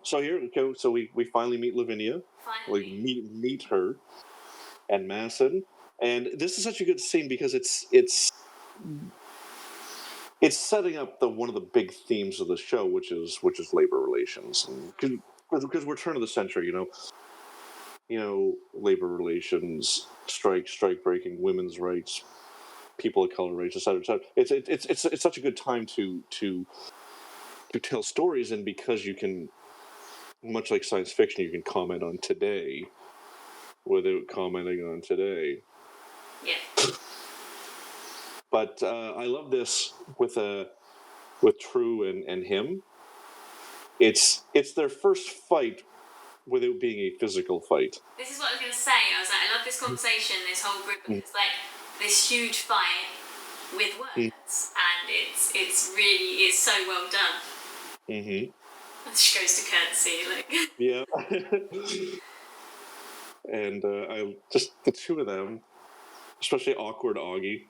So here we go. So we finally meet Lavinia. Finally. Like meet her and Masson, and this is such a good scene because it's setting up one of the big themes of the show, which is labor relations, because we're turn of the century, you know, labor relations, strike breaking, women's rights, people of color rights, etc. It's such a good time to tell stories, and because you can, much like science fiction, you can comment on today without commenting on today. Yeah. But I love this with True and him. It's their first fight without being a physical fight. This is what I was going to say. I was like, I love this conversation, this whole group, because it's like this huge fight with words, and it's so well done. And she goes to curtsy, like. Yeah. And I just the two of them, especially awkward Augie,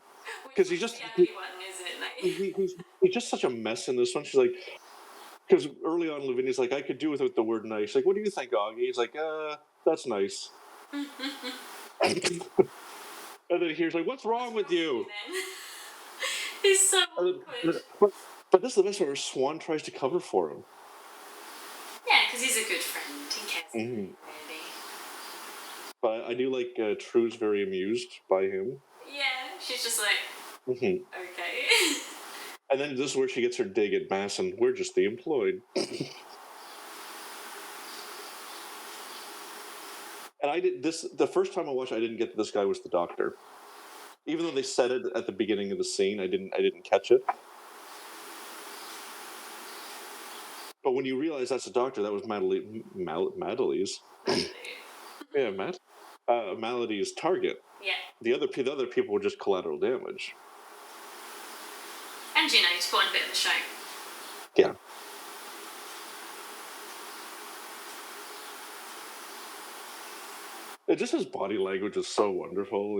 because he's just he's just such a mess in this one. She's like, because early on Lavinia's like, I could do without the word nice. Like, what do you think, Augie? He's like, that's nice. And then he's like, what's wrong with you? He's so awkward. But this is the best where Swan tries to cover for him. Yeah, because he's a good friend. He cares, really. But I do like True's very amused by him. Yeah, she's just like, okay. And then this is where she gets her dig at Masson. We're just the employed. And I did this the first time I watched. I didn't get that this guy was the doctor, even though they said it at the beginning of the scene. I didn't catch it. But when you realize that's a doctor, that was Madeli's. Yeah, Melody's target. Yeah. The other people were just collateral damage. And to put on a bit of a show. Yeah. just his body language is so wonderful.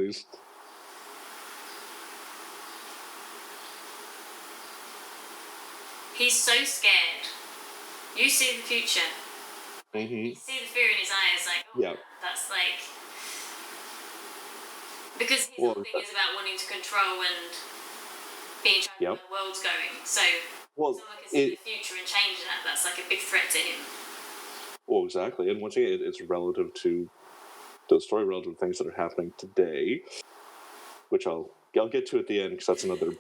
He's so scared. You see the future. You see the fear in his eyes, like, oh, Yeah. that's like... Because his whole thing is about wanting to control and being in charge of where the world's going. So, someone can see the future and change that. That's like a big threat to him. Well, exactly. And once again, it's relative to the story, relative to things that are happening today, which I'll get to at the end, because that's another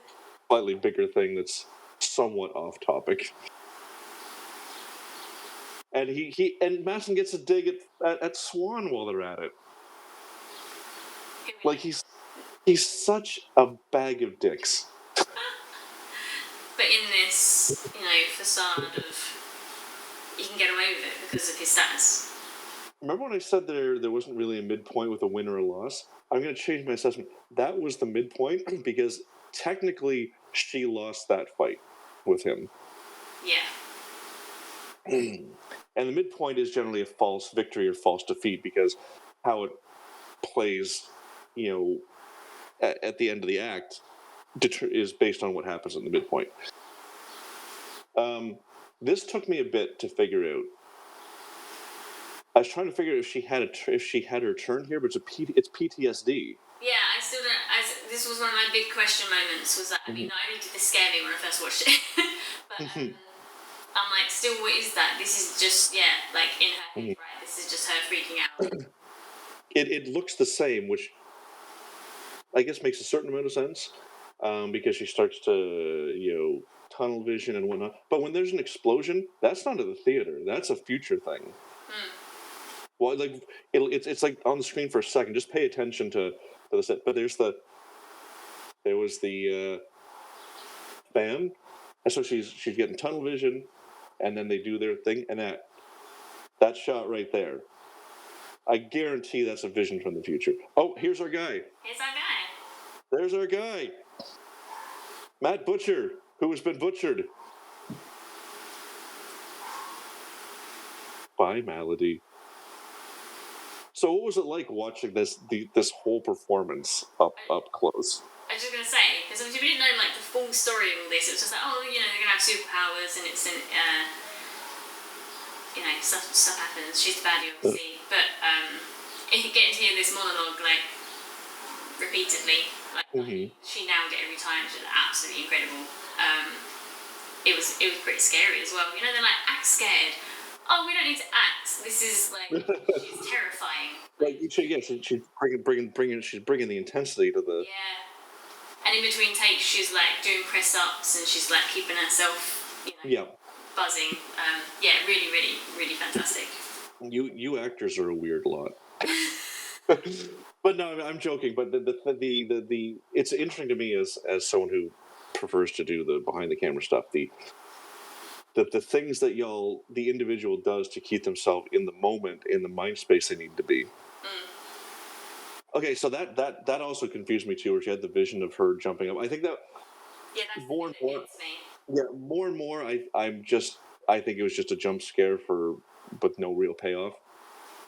slightly bigger thing that's somewhat off topic. And and Madsen gets a dig at Swan while they're at it. Like, he's such a bag of dicks. But in this, facade of he can get away with it because of his status. Remember when I said there wasn't really a midpoint with a win or a loss? I'm going to change my assessment. That was the midpoint, because technically she lost that fight with him. Yeah. And the midpoint is generally a false victory or false defeat, because how it plays, at the end of the act is based on what happens in the midpoint. This took me a bit to figure out. I was trying to figure out if she had her turn here, but it's PTSD. Yeah, I still don't. This was one of my big question moments. Was that not only did this scare me when I first watched it, but I'm like, still, what is that? This is just like in her head, right? This is just her freaking out. It looks the same, which I guess makes a certain amount of sense, because she starts to tunnel vision and whatnot. But when there's an explosion, that's not at the theater. That's a future thing. Well, like it's like on the screen for a second. Just pay attention to the set. But there was the fan, and so she's getting tunnel vision, and then they do their thing, and that shot right there, I guarantee that's a vision from the future. Oh, here's our guy. There's our guy, Matt Butcher, who has been butchered by Malady. So what was it like watching this whole performance up close? I was just going to say, because obviously we didn't know like the full story of all this. It was just like, they're going to have superpowers and it's stuff happens. She's the baddie, obviously. But getting to hear this monologue like repeatedly, like she nailed it every time. She was absolutely incredible. It was pretty scary as well. They're like, act scared. Oh, we don't need to act. This is like she's terrifying. Like she's bringing the intensity to the. Yeah. And in between takes, she's like doing press ups and she's like keeping herself, buzzing. Really, really, really fantastic. You actors are a weird lot. But no, I'm joking. But the it's interesting to me as someone who prefers to do the behind the camera stuff. The things that the individual does to keep themselves in the moment, in the mind space they need to be. Okay, so that also confused me too, where she had the vision of her jumping up. I think that that's more and more. Hits me. Yeah, more and more. I think it was just a jump scare with no real payoff.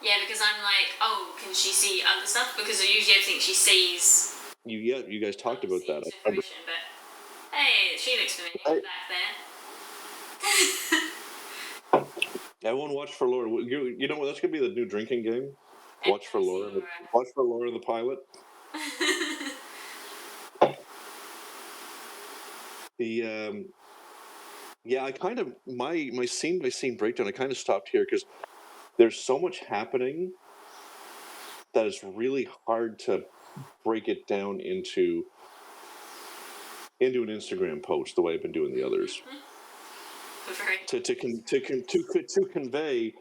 Yeah, because I'm like, oh, can she see other stuff? Because usually I think she sees. You guys talked about that. But hey, she looks familiar back there. Everyone watch for Laura. You know what? That's gonna be the new drinking game. Watch for Laura. Watch for Laura the pilot. I kind of my scene by scene breakdown. I kind of stopped here because there's so much happening that it's really hard to break it down into an Instagram post the way I've been doing the others. To convey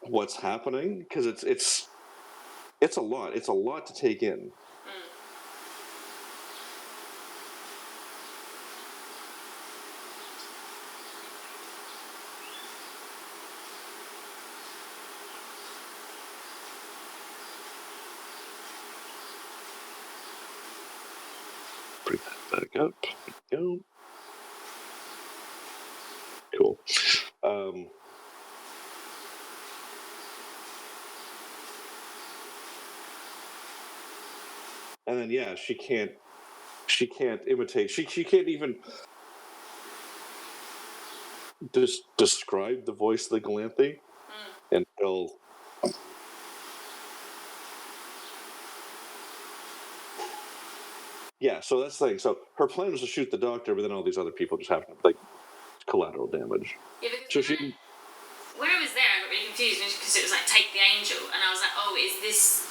what's happening, because it's a lot. It's a lot to take in. Bring that back up. There we go. Cool. And then she can't imitate. She can't even describe the voice of the Galanthe until. Yeah, so that's the thing. So her plan was to shoot the doctor, but then all these other people just happen to like collateral damage. Yeah, because So when I was there, I got really confused because it was like take the angel, and I was like, oh, is this?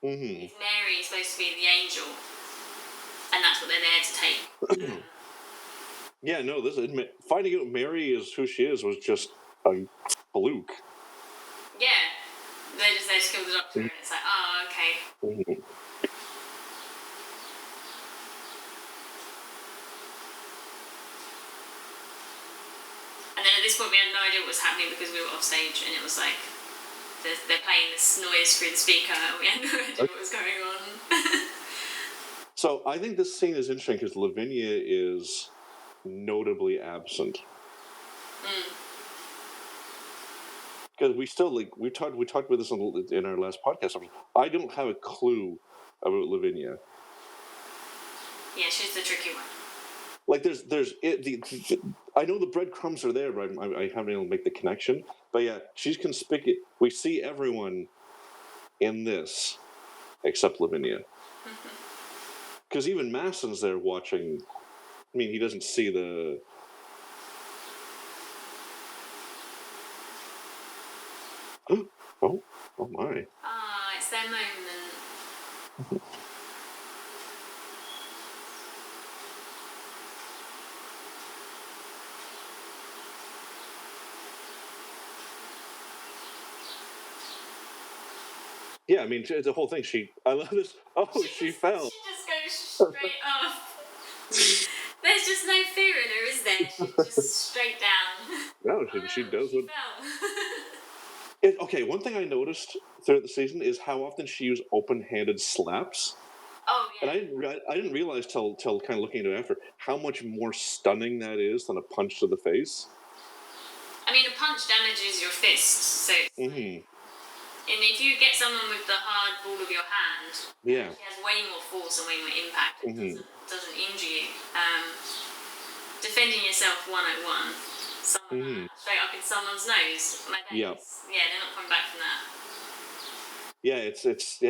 Is Mary supposed to be the angel? And that's what they're there to take. Yeah, no. Finding out Mary is who she is was just a fluke. Yeah, they just killed the doctor, and it's like, oh, okay. And then at this point, we had no idea what was happening because we were off stage, and it was like they're playing this noise through the speaker, and we had no idea what was going on. So I think this scene is interesting because Lavinia is notably absent. Because we still we talked about this in our last podcast. I don't have a clue about Lavinia. Yeah, she's the tricky one. Like I know the breadcrumbs are there, but I haven't been able to make the connection. But yeah, she's conspicuous. We see everyone in this except Lavinia. Because even Masson's there watching. I mean, he doesn't see the. Oh my. Ah, it's their moment. Yeah, I mean, the whole thing. I love this. Oh, she fell. She just goes straight off. There's just no fear in her, is there? She's just straight down. No, she does what. Fell. Okay, one thing I noticed throughout the season is how often she used open-handed slaps. Oh yeah. And I didn't realize till kind of looking into it after how much more stunning that is than a punch to the face. I mean, a punch damages your fist, so. And if you get someone with the hard ball of your hand, she has way more force and way more impact. It doesn't injure you. Defending yourself 101, straight up in someone's nose. Yeah, they're not coming back from that. Yeah, it's just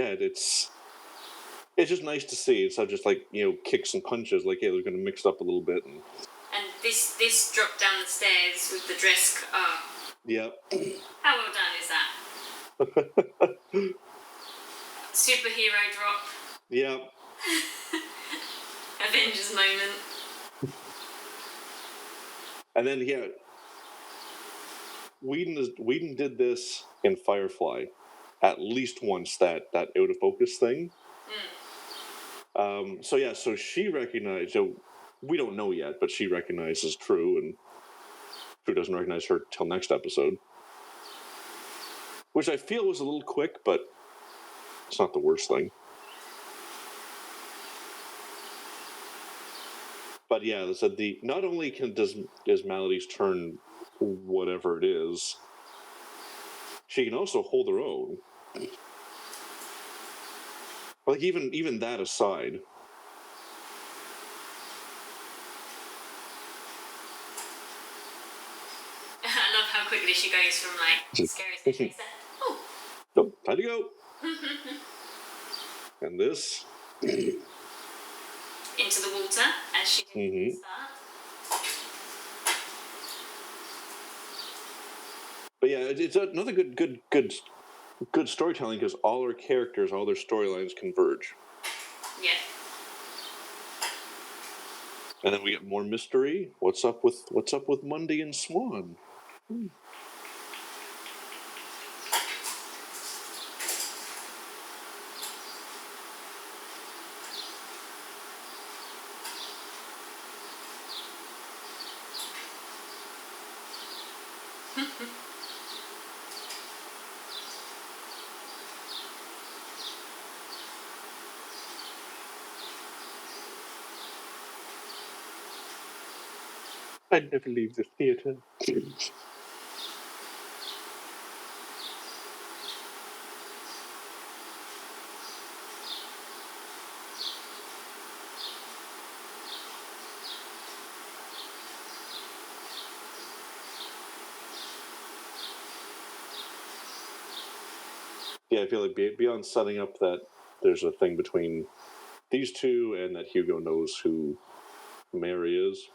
nice to see. It's not just like kicks and punches. Like they're going to mix it up a little bit. And this drop down the stairs with the dress. Yep. How well done is that? Superhero drop. Yep. Avengers moment. And then Whedon did this in Firefly at least once, that out of focus thing. So she recognized. We don't know yet, but she recognizes True, and True doesn't recognize her till next episode. Which I feel was a little quick, but it's not the worst thing. But yeah, they said not only does Melody's turn whatever it is, she can also hold her own. Like even that aside. I love how quickly she goes from like scary situation to oh, time to go. And this into the water as she did start. But yeah, it's another good storytelling because all our characters, all their storylines converge. Yeah. And then we get more mystery. What's up with Mundy and Swan? I'd never leave the theatre. I feel like beyond setting up that there's a thing between these two and that Hugo knows who Mary is.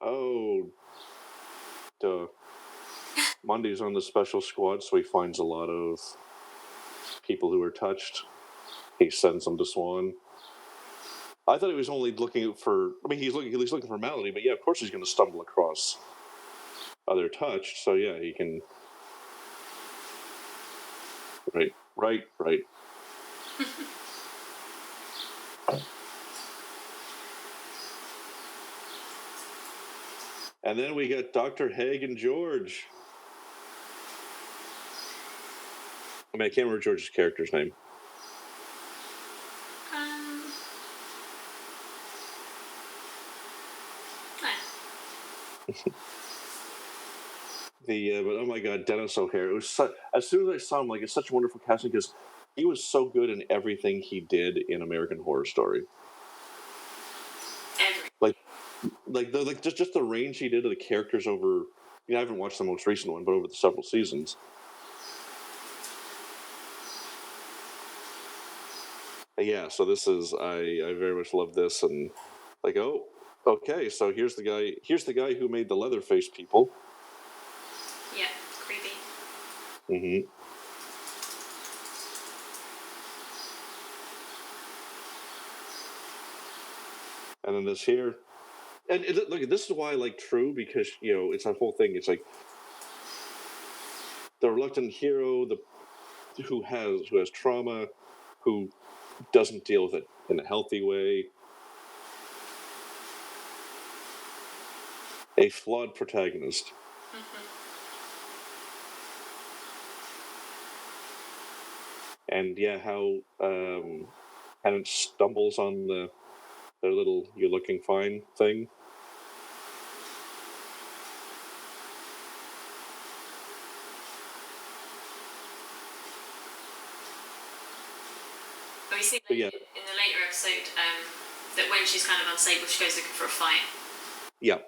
Oh, duh. Monty's on the special squad, so he finds a lot of people who are touched. He sends them to Swan. I thought he was only looking for. I mean, he's looking for Melody, but yeah, of course he's going to stumble across other touched. So yeah, he can. Right. And then we got Dr. Haig and George. I mean, I can't remember George's character's name. But oh my God, Dennis O'Hare! It was as soon as I saw him, like, it's such a wonderful casting because he was so good in everything he did in American Horror Story. Just the range he did of the characters over. I haven't watched the most recent one, but over the several seasons. Yeah, so this is I very much love this, and like, oh, okay, so here's the guy who made the Leatherface people. Yeah, creepy. Mm-hmm. And then this here, and look, this is why I like True, because it's that whole thing. It's like the reluctant hero, who has trauma, who doesn't deal with it in a healthy way. A flawed protagonist. And yeah, how Pennant stumbles on their little "you're looking fine" thing. But we see in the later episode that when she's kind of unstable, she goes looking for a fight. Yeah,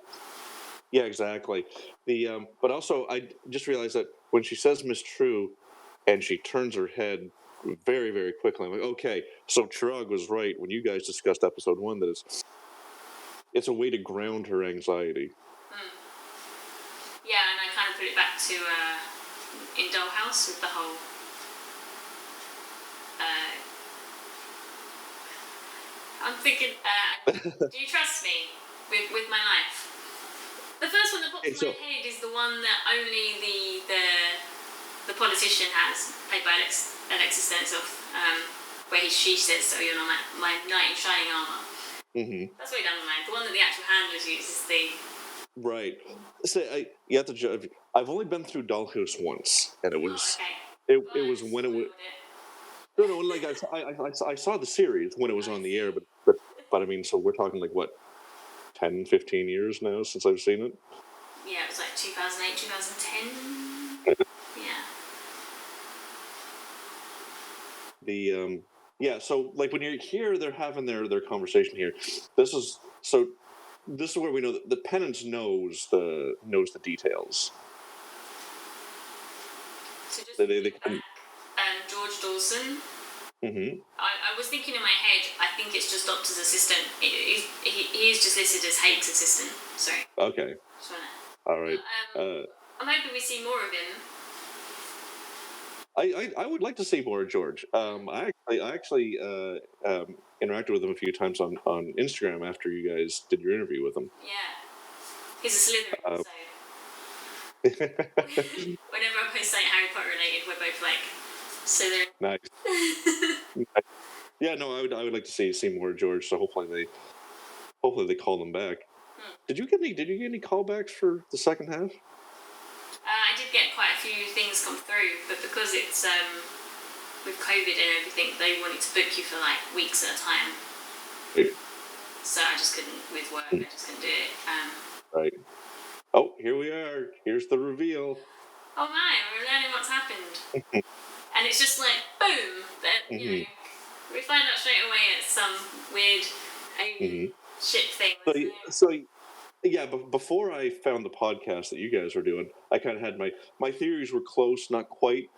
exactly. But also, I just realized that when she says Miss True, and she turns her head very, very quickly, I'm like, okay, so Chirag was right when you guys discussed episode 1 that it's a way to ground her anxiety. Yeah, and I kind of put it back to in Dollhouse with the whole. I'm thinking, do you trust me with my life? The first one that pops in my head is the one that only the politician has, played by Alexis Stenzoff, where she says, "So you're not my knight in shining armor." Mm-hmm. That's what he done with mine. The one that the actual handlers use is the. Right. So you have to judge. I've only been through Dollhouse once, and it was. Okay. It was when it was. No, like I saw the series when it was on the air, but I mean, so we're talking like what, 10, 15 years now since I've seen it? Yeah, it was like 2008, 2010. Yeah. So like when you're here, they're having their conversation here. This is where we know that the Penance knows the details. So just George Dawson. Mm-hmm. I was thinking in my head, I think it's just Doctor's assistant. He is just listed as Haig's assistant. Sorry. Okay. All right. I'm hoping we see more of him. I would like to see more of George. I actually interacted with him a few times on Instagram after you guys did your interview with him. Yeah. He's a Slytherin, so. Whenever I post something Harry Potter related, we're both like Slytherin. Nice. Yeah, no, I would like to see more of George. So hopefully they call him back. Did you get any callbacks for the second half? I did get quite a few things come through, but because it's with COVID and everything, they wanted to book you for like weeks at a time. Right. So I just couldn't, with work, I just couldn't do it. Right. Oh, here we are. Here's the reveal. Oh my, we're learning what's happened. And it's just like, boom, that, you know, we find out straight away it's some weird alien ship thing. So yeah, but before I found the podcast that you guys were doing, I kind of had my theories were close, not quite.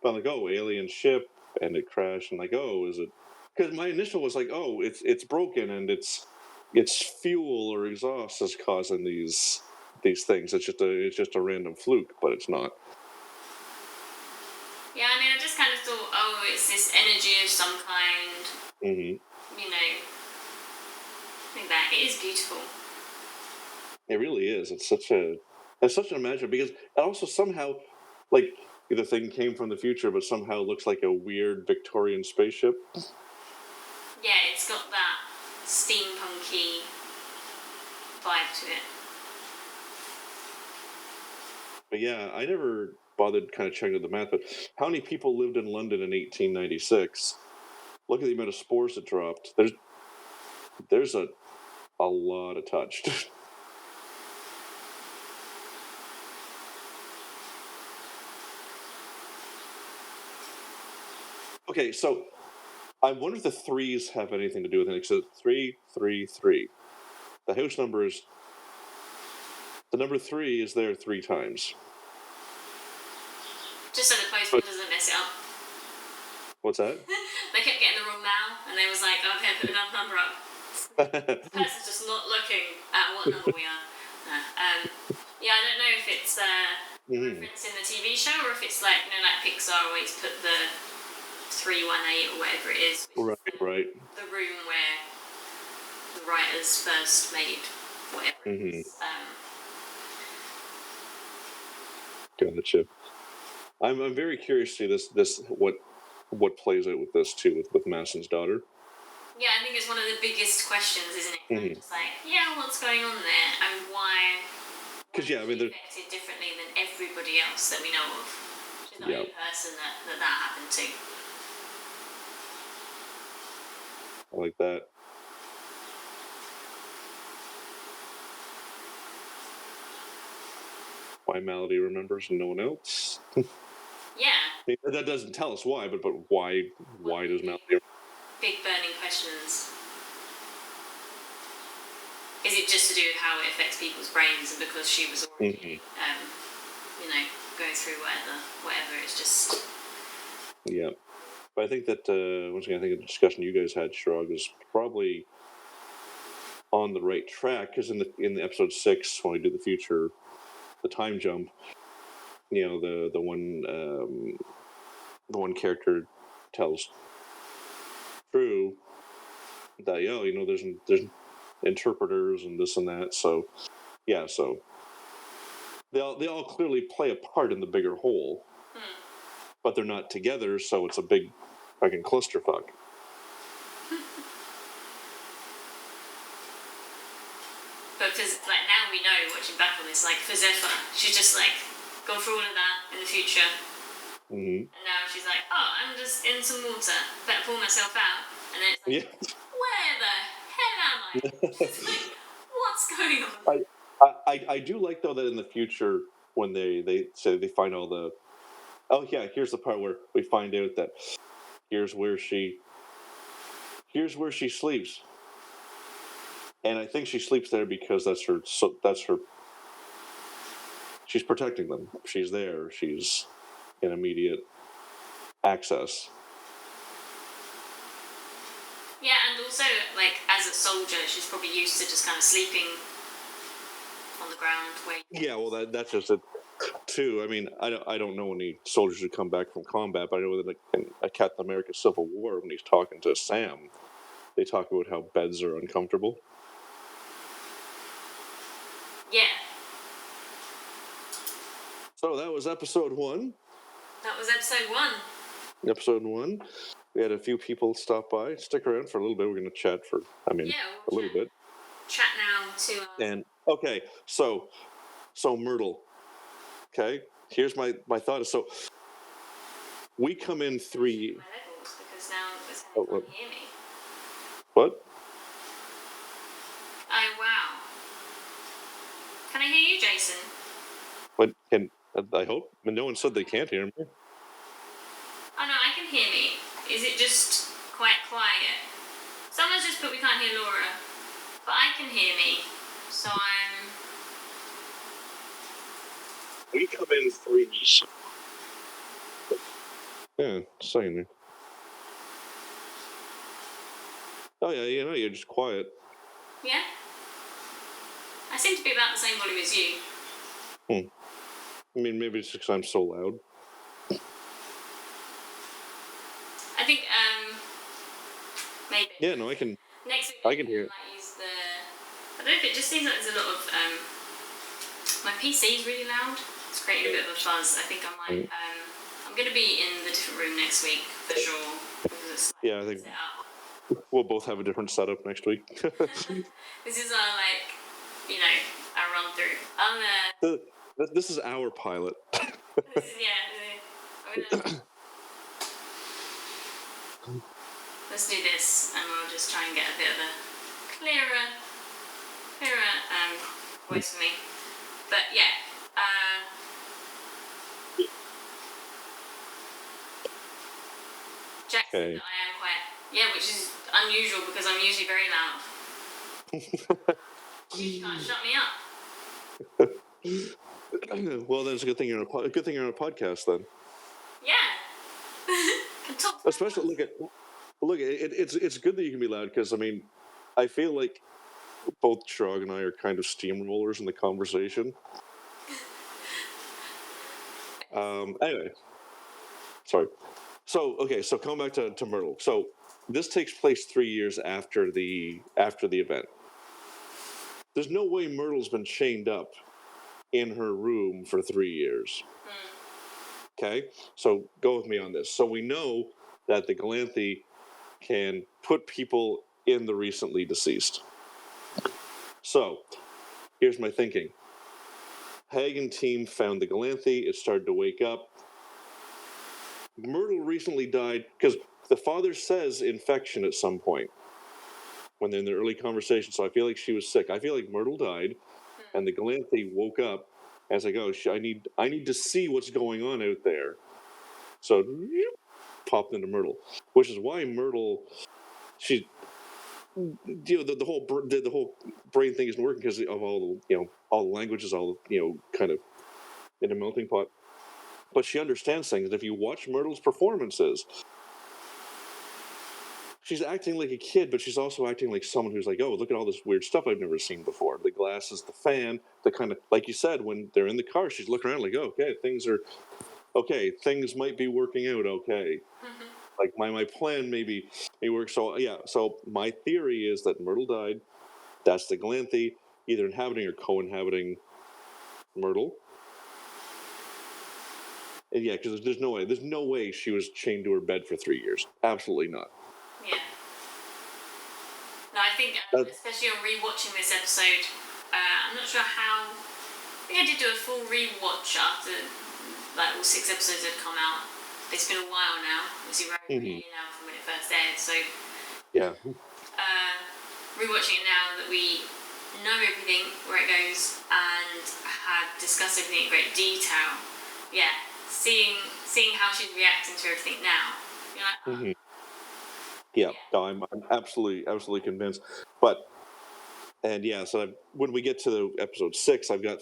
But I'm like, oh, alien ship, and it crashed, and like, oh, is it? Because my initial was like, oh, it's broken, and it's fuel or exhaust that's causing these things. It's just a random fluke, but it's not. Yeah, I mean, I just kind of thought, oh, it's this energy of some kind. You know, I think that it is beautiful. It really is. It's such an imagination, because it also somehow, like, the thing came from the future, but somehow looks like a weird Victorian spaceship. Yeah, it's got that steampunky vibe to it. But yeah, I never bothered kind of checking the math, but how many people lived in London in 1896? Look at the amount of spores that dropped. There's a lot of touched. Okay, so I wonder if the threes have anything to do with it. So 333. The house number is the number 3 is there 3 times. Just so the postman doesn't mess it up. What's that? They kept getting the wrong mail, and they was like, okay, put another number up. This person's just not looking at what number we are. Yeah, I don't know if it's reference in the TV show, or if it's like, you know, like Pixar always put the 318 or whatever it is. Right. The room where the writers first made whatever it is. Gotcha. I'm very curious to see this what plays out with this too, with Mason's daughter. Yeah, I think it's one of the biggest questions, isn't it? Just like, yeah, what's going on there, and why? Because yeah, I mean, they're affected differently than everybody else that we know of. She's not the only person that happened to. I like that. Why Malady remembers and no one else? Yeah. That doesn't tell us why, but why does Malady? Big burning questions. Is it just to do with how it affects people's brains, and because she was already, you know, going through whatever? It's just. Yeah, but I think that once again, I think the discussion you guys had, Shrug, is probably on the right track, because in the episode 6, when we do the time jump, you know, the one character tells True that you know there's interpreters and this and that, so yeah, so they all clearly play a part in the bigger whole, but they're not together, so it's a big fucking clusterfuck. But like now we know, watching back on this, like for Zephyr, she's just like gone through all of that in the future. And now she's like, oh, I'm just in some water, better pull myself out. And then it's like, where the hell am I? It's like, what's going on? I do like, though, that in the future, when they say they find all the... Oh, yeah, here's the part where we find out that here's where she sleeps. And I think she sleeps there because that's her... She's protecting them. She's there. She's in immediate access. Yeah, and also, like, as a soldier, she's probably used to just kind of sleeping on the ground. Yeah, well, that's just it, too. I mean, I don't know any soldiers who come back from combat, but I know that like, in Captain America Civil War, when he's talking to Sam, they talk about how beds are uncomfortable. Yeah. So that was episode 1. That was episode 1. Episode 1. We had a few people stop by. Stick around for a little bit. We're going to chat for, a little bit. Chat now to... And, okay, so Myrtle. Okay, here's my thought. So, we come in three. My levels, because now it's Oh, can't hear me. What? Oh wow! Can I hear you, Jason? What can I hope? No one said they can't hear me. Oh no, I can hear me. Is it just quite quiet? Someone's just put we can't hear Laura, but I can hear me. So I'm. We come in threes. Yeah, saying it. Oh yeah, you're just quiet. Yeah. I seem to be about the same volume as you. I mean, maybe it's because I'm so loud. I think maybe. Yeah, no, I can. Next week I can hear it. might use the. I don't know if it just seems like there's a lot of my PC is really loud. It's creating a bit of a fuzz. I think I might. I'm going to be in the different room next week for sure. Because it's like, Yeah, I think set up. we'll both have a different setup next week. This is our our run through. This is our pilot. This is, I'm gonna. Let's do this, and we'll just try and get a bit of a clearer voice for me. But yeah. Jack said that I am quiet. Yeah, which is unusual because I'm usually very loud. You can't shut me up. Well, then it's a good thing you're on a podcast then. Yeah. Can talk to Especially it's good that you can be loud because I mean, I feel like both Shrog and I are kind of steamrollers in the conversation. Anyway, sorry. So coming back to Myrtle. So this takes place 3 years after the event. There's no way Myrtle's been chained up in her room for 3 years. Okay, so go with me on this. So we know that the Galanthe can put people in the recently deceased. So here's my thinking. Hag and team found the Galanthe. It started to wake up. Myrtle recently died because the father says infection at some point when they're in the early conversation. So I feel like she was sick. I feel like Myrtle died, and the Galanthe woke up. As I go, I need to see what's going on out there. So popped into Myrtle, which is why Myrtle, she, the whole brain thing isn't working because of all the all the languages, all kind of in a melting pot. But she understands things. And if you watch Myrtle's performances, she's acting like a kid, but she's also acting like someone who's like, oh, look at all this weird stuff I've never seen before. The glasses, the fan, the kind of, like you said, when they're in the car, she's looking around like, oh, okay, things might be working out okay. Like my plan maybe work. So yeah, so my theory is that Myrtle died. That's the Galanthe either inhabiting or co-inhabiting Myrtle. And yeah, because there's no way she was chained to her bed for 3 years. Absolutely not. Yeah. No, I think, especially on rewatching this episode, I'm not sure how. I think I did do a full rewatch after all 6 episodes had come out. It's been a while now. Obviously, we're over a year now from when it first aired. So yeah. Rewatching it now that we know everything where it goes and had discussed everything in great detail. Yeah, seeing how she's reacting to everything now. You're like, oh. Yeah, no, I'm absolutely convinced. But, and yeah, so when we get to episode 6, I've got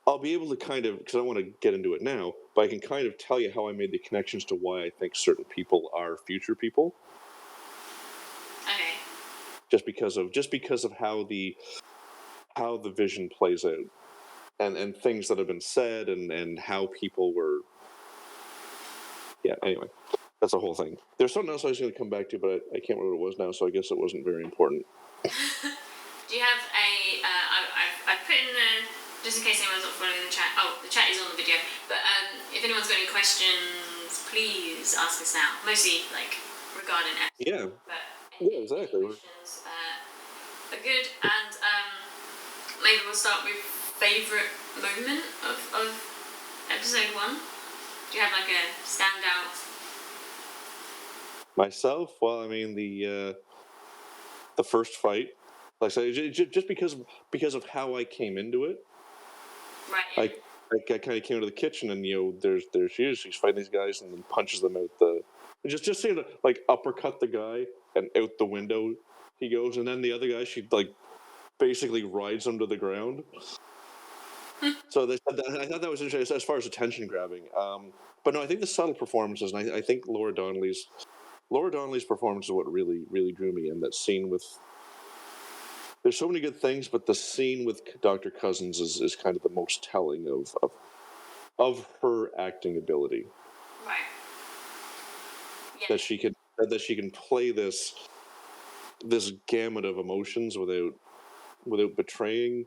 I'll be able to kind of, because I don't want to get into it now, but I can kind of tell you how I made the connections to why I think certain people are future people. Okay. Just because of how the vision plays out, and things that have been said, and how people were. Yeah. Anyway. That's a whole thing. There's something else I was going to come back to, but I can't remember what it was now, so I guess it wasn't very important. Do you have a... I've put in the... Just in case anyone's not following the chat. Oh, the chat is on the video. But if anyone's got any questions, please ask us now. Mostly, regarding episode. Yeah. But yeah, exactly. Questions are good. And maybe we'll start with favourite moment of episode 1. Do you have like a standout? Myself, well, I mean the first fight, like I say, just because of how I came into it. Right. Yeah. I kind of came into the kitchen and there she is. She's fighting these guys and then punches them out the. Just seeing like uppercut the guy and out the window he goes, and then the other guy she like basically rides him to the ground. So I thought that was interesting as far as attention grabbing. But no, I think the subtle performances, and I think Laura Donnelly's performance is what really drew me in. That scene with. There's so many good things, but the scene with Dr. Cousins is kind of the most telling of her acting ability. Right. Yeah. That she can play this gamut of emotions without betraying.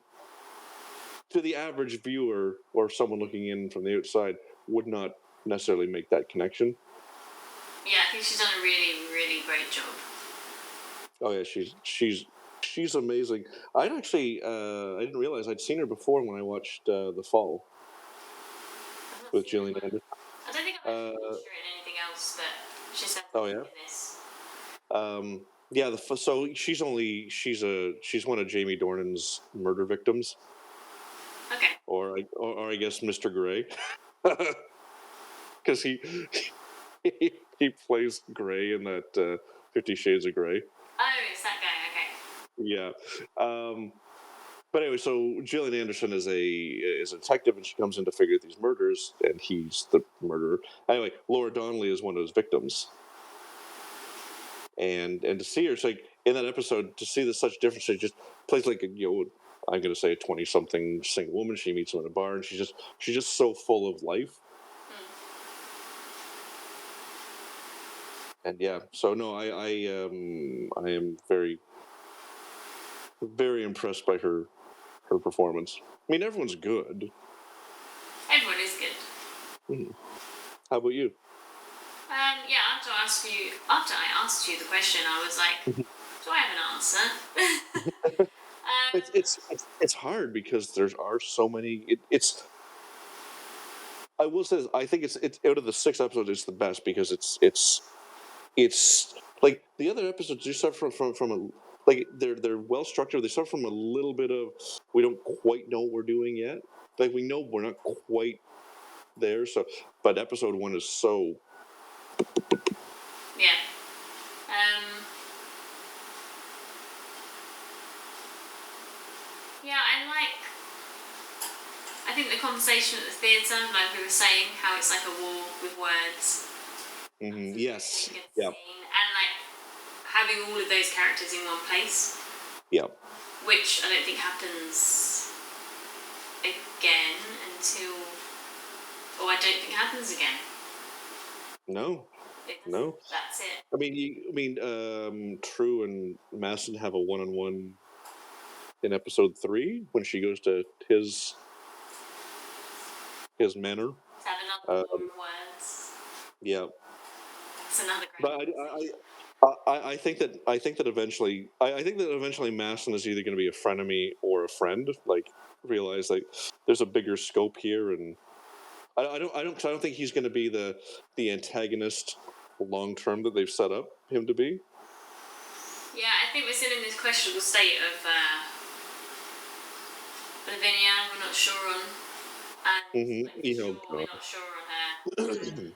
To the average viewer or someone looking in from the outside would not necessarily make that connection. Yeah, I think she's done a really great job. Oh yeah, she's amazing. I didn't realize I'd seen her before when I watched The Fall with Gillian Anderson. I don't think I've actually watched her in anything else, but she's in this. Yeah, so she's one of Jamie Dornan's murder victims. Okay. Or I guess Mr. Grey, because he plays Grey in that 50 Shades of Grey. Oh, it's that guy. Okay. Yeah. But anyway, so Gillian Anderson is a detective, and she comes in to figure out these murders, and he's the murderer. Anyway, Laura Donnelly is one of his victims, and to see her, it's like in that episode, to see such difference, she just plays like I'm going to say a 20-something single woman. She meets him in a bar, and she's just so full of life. And yeah, so no, I am very, very impressed by her performance. I mean, everyone's good. Everyone is good. Mm-hmm. How about you? Yeah, after I asked you the question, I was like, do I have an answer? It's hard because there are so many. I will say, I think it's out of the 6 episodes, it's the best because it's like the other episodes do suffer from a, like they're well structured. They suffer from a little bit of we don't quite know what we're doing yet. Like we know we're not quite there. So, but episode 1 is so. Yeah. Yeah, I think the conversation at the theatre, like we were saying, how it's like a war with words. Mm-hmm. Yes. Yeah. And like having all of those characters in one place. Yeah. Which I don't think happens again I don't think happens again. No. No. That's it. I mean, True and Masson have a one-on-one in episode 3 when she goes to his manor. Have another war of words. Yeah. It's another great. But I think that eventually Masson is either going to be a frenemy or a friend. Like realize like there's a bigger scope here, and I don't think he's going to be the antagonist long term that they've set up him to be. Yeah, I think we're still in this questionable state of Lavinia. We're not sure on, and we're not sure on her.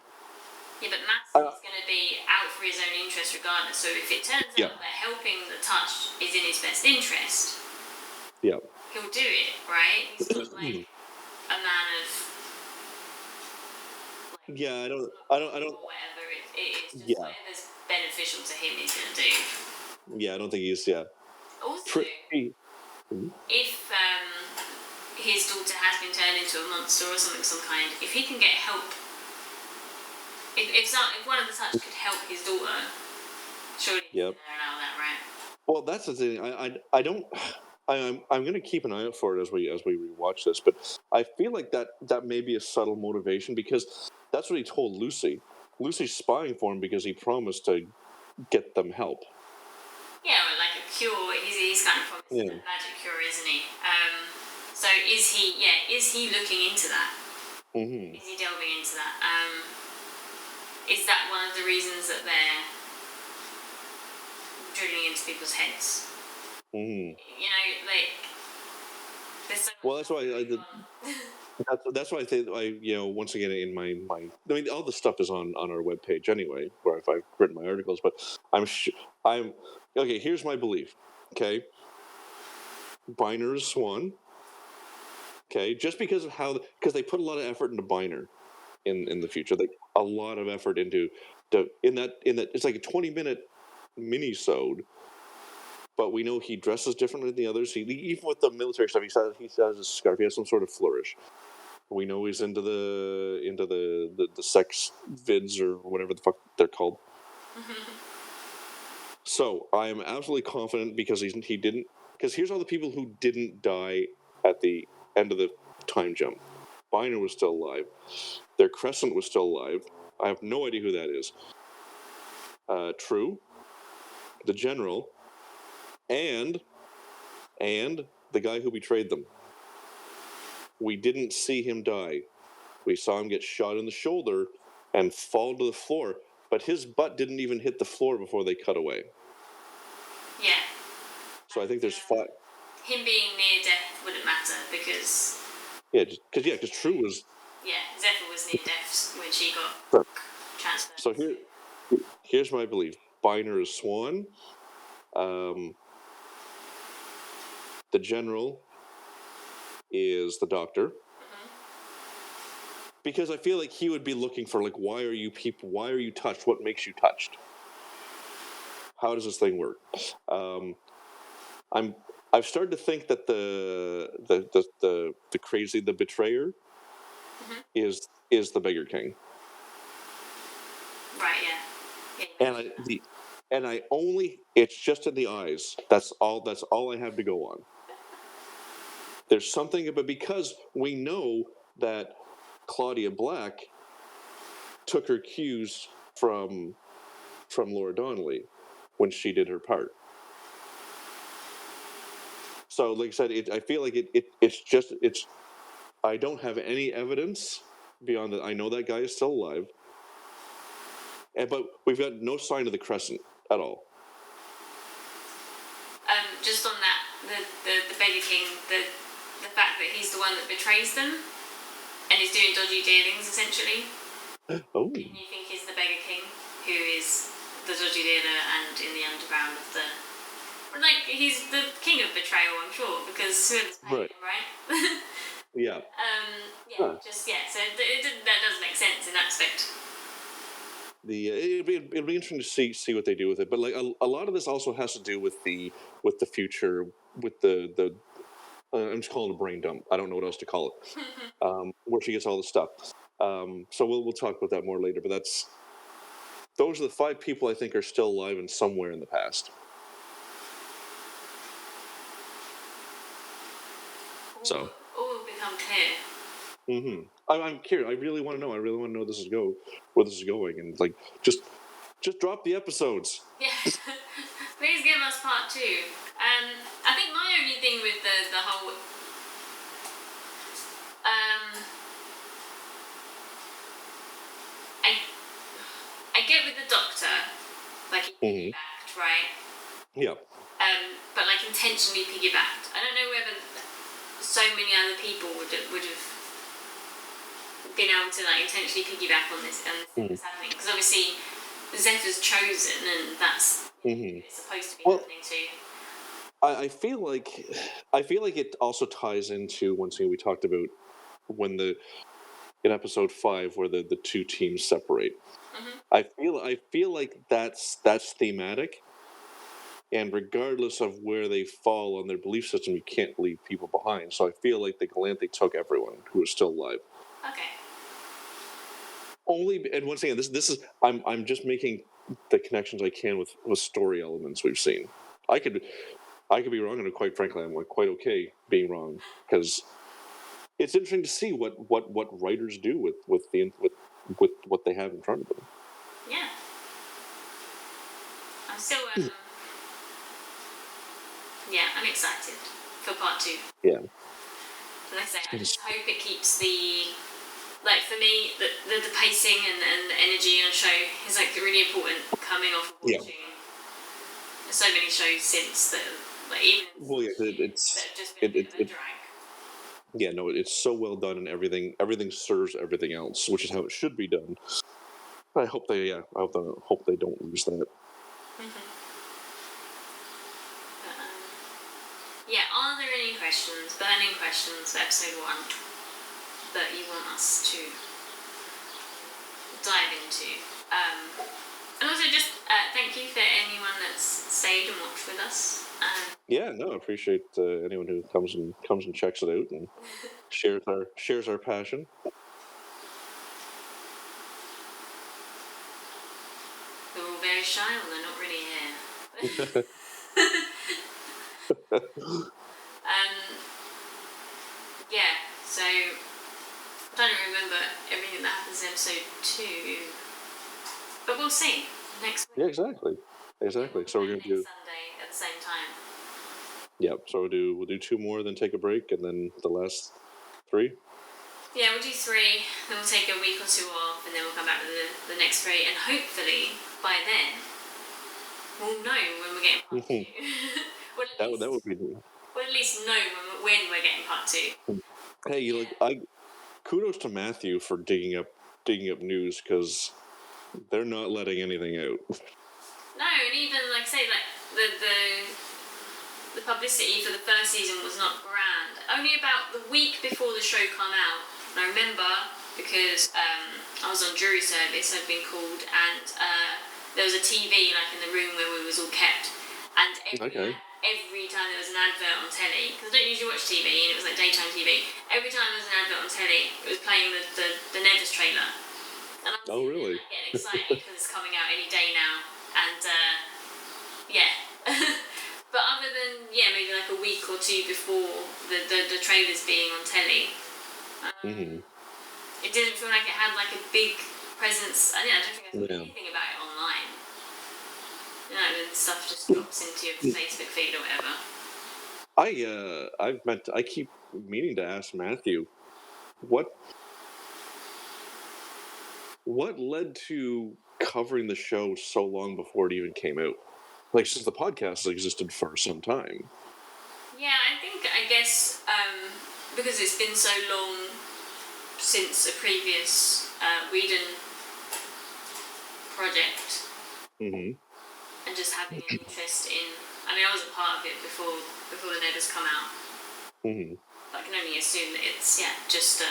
Yeah, but Masson's going to be out for his own interest regardless. So if it turns out that helping the Touched is in his best interest, he'll do it, right? He's not like a man of. Like, I don't. Or whatever it is, just whatever's beneficial to him, he's going to do. Yeah, I don't think he's. Also, if his daughter has been turned into a monster or something of some kind, if he can get help. If one of the Touched could help his daughter, surely he's going to allow that, right? Well, that's the thing. I don't. I'm going to keep an eye out for it as we rewatch this, but I feel like that may be a subtle motivation because that's what he told Lucy. Lucy's spying for him because he promised to get them help. Yeah, or like a cure. He's kind of promised a magic cure, isn't he? So is he looking into that? Mm-hmm. Is he delving into that? Is that one of the reasons that they're drilling into people's heads? Mm-hmm. You know, like there's so much Well, that's why going on. that's why I think once again in my I mean all the stuff is on our webpage anyway where I've written my articles, but I'm okay. Here's my belief. Okay, Biner is Swan. Okay, just because of because they put a lot of effort into Biner in the future, like a lot of effort into in that it's like a 20-minute mini-sode. But we know he dresses differently than the others. Even with the military stuff, he has a scarf. He has some sort of flourish. We know he's into the sex vids or whatever the fuck they're called. So I am absolutely confident because he didn't. Because here's all the people who didn't die at the end of the time jump. Biner was still alive. Their Crescent was still alive. I have no idea who that is. True, the General, and the guy who betrayed them. We didn't see him die. We saw him get shot in the shoulder and fall to the floor, but his butt didn't even hit the floor before they cut away. Yeah. So I think there's 5. Him being near death wouldn't matter because. Yeah, because True was. Yeah, Zephyr was near death when she got transferred. So here's my belief: Biner is Swan. The General is the Doctor. Because I feel like he would be looking for why are you touched? What makes you touched? How does this thing work? I've started to think that the crazy, the betrayer, is the Beggar King. Right. Yeah. It's just in the eyes. That's all I have to go on. There's something about, because we know that Claudia Black took her cues from Laura Donnelly when she did her part. So, like I said, I feel like it's. I don't have any evidence beyond that. I know that guy is still alive, but we've got no sign of the Crescent at all. Just on that, the Beggar King, the fact that he's the one that betrays them and is doing dodgy dealings, essentially. Oh. And you think he's the Beggar King, who is the dodgy dealer and in the underground of the. He's the king of betrayal, I'm sure, because whoever's paying him, right? Yeah. So that does make sense in that aspect. It'll be interesting to see what they do with it, but a lot of this also has to do with the future, with the I'm just calling it a brain dump. I don't know what else to call it. Where she gets all the stuff. So we'll talk about that more later. But those are the 5 people I think are still alive and somewhere in the past. So all will become clear. Mm-hmm. I'm curious. I really want to know. I really want to know where this is going, and just drop the episodes. Yeah, please give us part 2. I think my only thing with the whole I get with the Doctor, he piggybacked, right? Yeah. But intentionally piggybacked. I don't know whether so many other people would have been able to intentionally piggyback on this and thing that's happening, because obviously Zephyr's chosen and that's who it's supposed to be happening to. I feel like it also ties into one thing we talked about when in episode 5 where the 2 teams separate. I feel like that's thematic. And regardless of where they fall on their belief system, you can't leave people behind. So I feel like the Galanthe took everyone who is still alive. Okay. And once again, this is I'm just making the connections I can with story elements we've seen. I could be wrong, and quite frankly, I'm quite okay being wrong, because it's interesting to see what writers do with what they have in front of them. Yeah. I'm still I'm excited for part 2. Yeah. Like I say, I just hope it keeps the like for me, the pacing and the energy on a show is like really important. Coming off of watching so many shows since that, like even it's that have just been a bit of a drag. Yeah, no, it's so well done, and everything serves everything else, which is how it should be done. I hope they don't lose that. Yeah, are there any burning questions for episode 1 that you want us to dive into? And also just thank you for anyone that's stayed and watched with us. Yeah, no, I appreciate anyone who comes and checks it out and shares our passion. They're all very shy, or they're not really here. Yeah, so I don't remember everything that happens in episode 2, but we'll see next week. Yeah, exactly. So we're gonna do Sunday at the same time. Yeah, so we'll do 2 more, then take a break, and then the last 3. Yeah, we'll do 3, then we'll take a week or 2 off, and then we'll come back with the next 3, and hopefully by then we'll know when we're getting part 2. That would be neat. We'll at least know when we're getting part 2. Hey, kudos to Matthew for digging up news, because they're not letting anything out. No, and even like say like the publicity for the first season was not grand. Only about the week before the show came out, and I remember because I was on jury service, I'd been called, and there was a TV like in the room where we was all kept, and every time there was an advert on telly, because I don't usually watch TV, and it was like daytime TV, every time there was an advert on telly, it was playing the Nevers trailer. And I was really? like, getting excited because it's coming out any day now, and yeah. But other than maybe like a week or 2 before the trailers being on telly, it didn't feel like it had like a big presence. I don't think I saw anything about it online. You know, the stuff just drops into your Facebook feed or whatever. I keep meaning to ask Matthew, what led to covering the show so long before it even came out? Like, since the podcast has existed for some time. Yeah, I guess because it's been so long since a previous Whedon project, and just having an interest in. I mean, I wasn't part of it before the Nevers come out. But I can only assume that it's just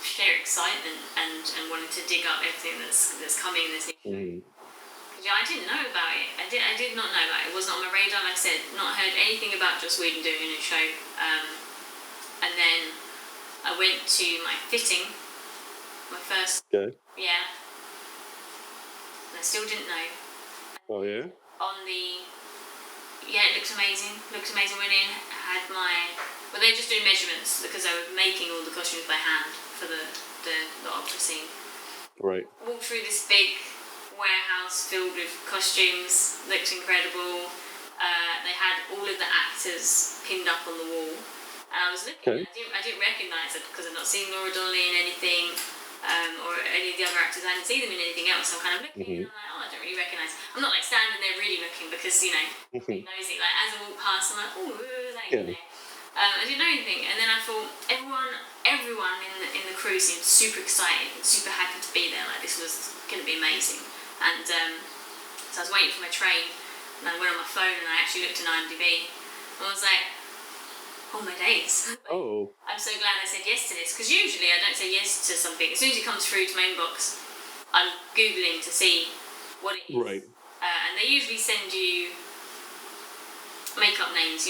sheer excitement and wanting to dig up everything that's coming in this new show. I didn't know about it. I did not know about it. It wasn't on my radar. Like I said, not heard anything about Joss Whedon doing a new show. And then I went to my fitting, my first. Okay. Yeah. And I still didn't know. Oh yeah. It looked amazing. Went in, had well, they were just doing measurements because they were making all the costumes by hand for the opera scene. Right. Walked through this big warehouse filled with costumes, looked incredible. They had all of the actors pinned up on the wall, and I was looking. I didn't recognise it because I'd not seen Laura Donnelly in anything, or any of the other actors. I hadn't seen them in anything else. So I'm kind of looking, and I'm like, I don't really recognise. I'm not like standing there really looking because being nosy. Like as I walk past, I'm like, I didn't know anything, and then I thought everyone in the crew seemed super excited and super happy to be there. Like this was going to be amazing. And so I was waiting for my train, and I went on my phone and I actually looked at IMDb, and I was like, oh my days. I'm so glad I said yes to this, because usually I don't say yes to something. As soon as it comes through to my inbox, I'm Googling to see what it is. Right. And they usually send you makeup names,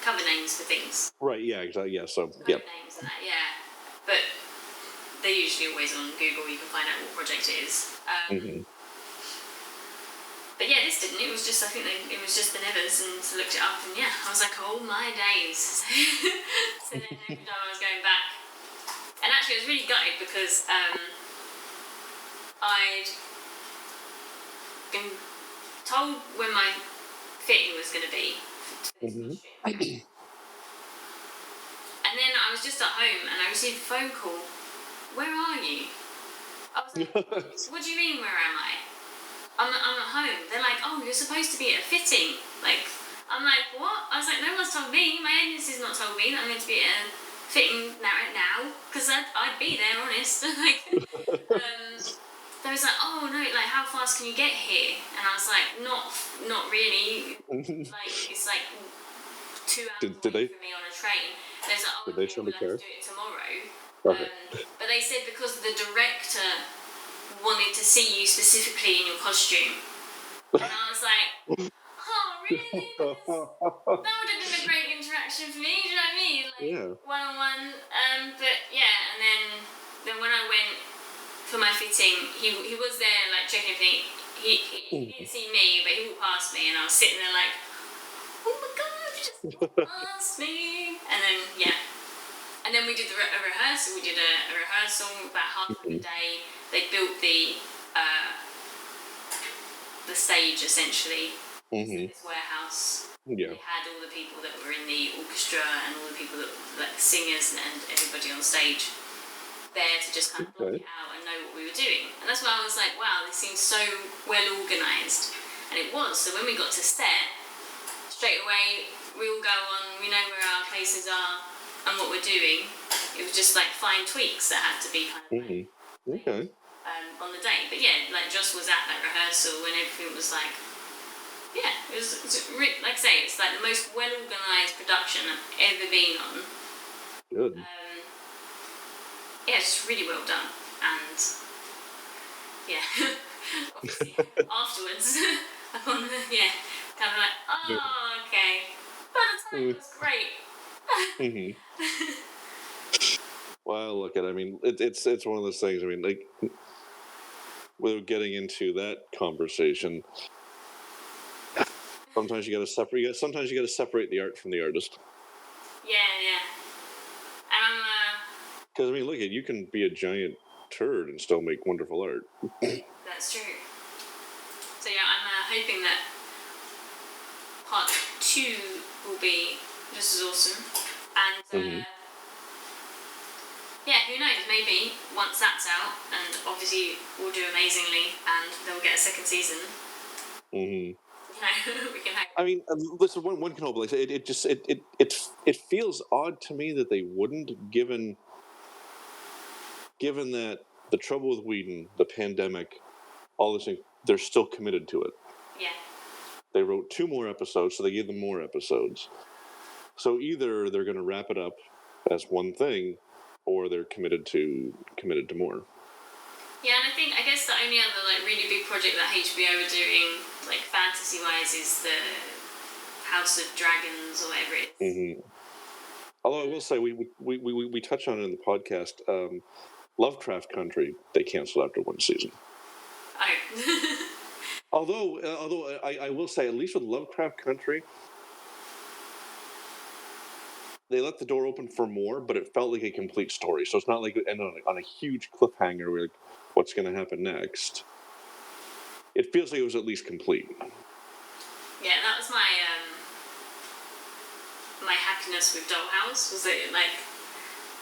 cover names for things. Right, yeah, exactly, yeah, so, cover names and that, yeah. But they're usually always on Google, you can find out what project it is. But yeah, this didn't. It was just, I think it was just the Nevers, and I looked it up, and yeah, I was like, oh my days. So then every time I was going back, and actually I was really gutted because I'd been told when my fitting was going to be for this costume. And then I was just at home and I received a phone call where are you? I was like, what do you mean, where am I? I'm at home. They're like, oh, you're supposed to be at a fitting. Like, I'm like, what? I was like, no one's told me. My agency's not told me that I'm meant to be at a fitting right now. Because I'd be there, honest. Like, they was like, oh, no, like, how fast can you get here? And I was like, not really. Like, it's like 2 hours Did they? for me on a train. They was like, oh, Did they okay, send we'll a have car? to do it tomorrow. Okay. But they said because the director wanted to see you specifically in your costume. And I was like, oh, really? That would have been a great interaction for me, do you know what I mean? Like, Yeah. one-on-one. But yeah, and then when I went for my fitting, he was there, like, checking everything. He didn't see me, but he walked past me, and I was sitting there like, oh my god, you just walked past me. And then, yeah. And then we did a rehearsal. We did a rehearsal about half of the day. They built the stage, essentially, in this warehouse. Yeah. They had all the people that were in the orchestra and all the people that like the singers and everybody on stage there to just kind of block it out and know what we were doing. And that's why I was like, wow, this seems so well organised. And it was. So when we got to set, straight away we all go on, we know where our places are and what we're doing. It was just like fine tweaks that had to be kind of made, on the day. But yeah, like Joss was at that rehearsal and everything was like, yeah, it's like I say, it's like the most well organised production I've ever been on. Good. Yeah, it's really well done. And yeah, obviously afterwards, upon the, kind of like, oh, okay. But the time was great. Well, look at. I mean, it's one of those things. I mean, like, without getting into that conversation, sometimes you got to separate. Sometimes you got to separate the art from the artist. Yeah. And Because I mean, look at, you can be a giant turd and still make wonderful art. that's true. So yeah, I'm hoping that part 2 will be just as awesome. And yeah, who knows? Maybe once that's out, and obviously we'll do amazingly, and they'll get a second season. You know, we can hope. I mean, listen, one can hope. Like, it feels odd to me that they wouldn't, given that the trouble with Whedon, the pandemic, all this thing, they're still committed to it. Yeah. They wrote 2 more episodes, so they gave them more episodes. So either they're going to wrap it up as one thing, or they're committed to more. Yeah, and I guess the only other like really big project that HBO are doing, like fantasy-wise, is the House of Dragons or whatever it is. Although I will say, we touched on it in the podcast. Lovecraft Country, they canceled after 1 season. Oh. Although I will say, at least with Lovecraft Country, they let the door open for more, but it felt like a complete story. So it's not like it ended on a huge cliffhanger where, like, what's going to happen next? It feels like it was at least complete. Yeah, that was my my happiness with Dollhouse, was that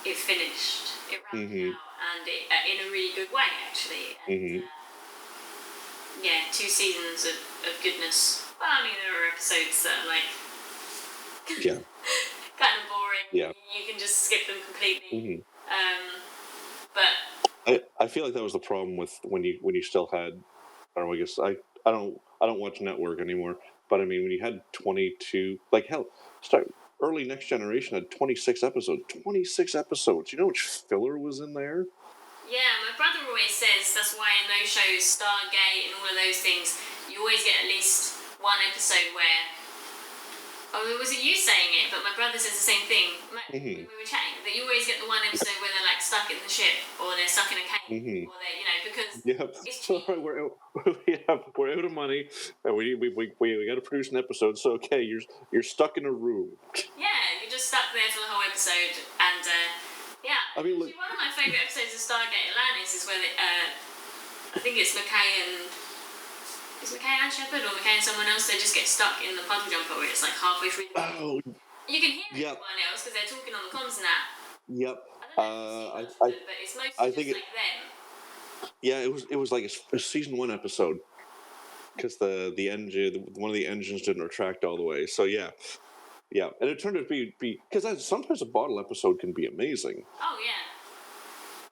it finished, it wrapped out, and it in a really good way, actually. And, 2 seasons of goodness. Well, I mean, there are episodes that are like kind of boring. Yeah. You can just skip them completely. But I feel like that was the problem with when you still had, I don't know, I guess I don't watch Network anymore, but I mean, when you had 22, like, hell, early Next Generation had 26 episodes. 26 episodes. You know how much filler was in there? yeah, my brother always says that's why in those shows, Stargate and all of those things, you always get at least one episode where, was it you saying it? But my brother says the same thing. When we were chatting, that you always get the one episode where they're like stuck in the ship, or they're stuck in a cave, or they, because it's cheap. we're out of money, and we got to produce an episode. So okay, you're stuck in a room. Yeah, you're just stuck there for the whole episode, and I mean, look, one of my favourite episodes of Stargate Atlantis is where I think it's McKay and Shepard, or McKay and someone else. They just get stuck in the puddle jumper where it's like halfway through. You can hear everyone else because they're talking on the comms and that. Yep. I don't I don't know if you've seen much of it, but it's mostly I just think it. like them. Yeah, it was like a season 1 episode because the engine, one of the engines didn't retract all the way. So yeah, and it turned out to be because sometimes a bottle episode can be amazing, Oh yeah.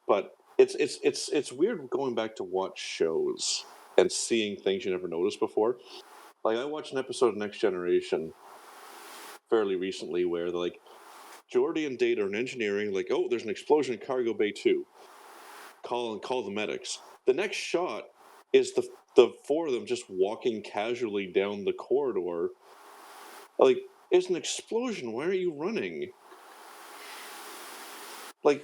but it's weird going back to watch shows and seeing things you never noticed before. Like I watched an episode of Next Generation fairly recently where they're like Geordi and Data are in engineering, like, oh, there's an explosion in Cargo Bay 2. Call the medics. The next shot is the 4 of them just walking casually down the corridor. Like, it's an explosion. Why aren't you running? Like,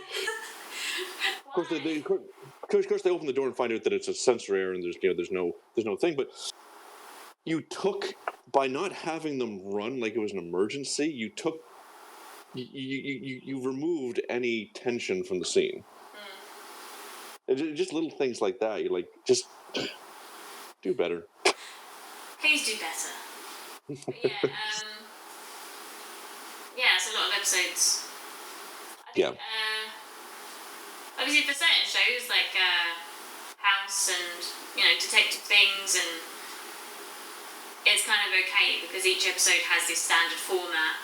of course they open the door and find out that it's a sensor error and there's no thing. But you took by not having them run like it was an emergency. You removed any tension from the scene. Just little things like that. You're like, just do better. Please do better. But yeah, it's a lot of episodes. I think, obviously for certain shows like House and detective things, and it's kind of okay because each episode has this standard format.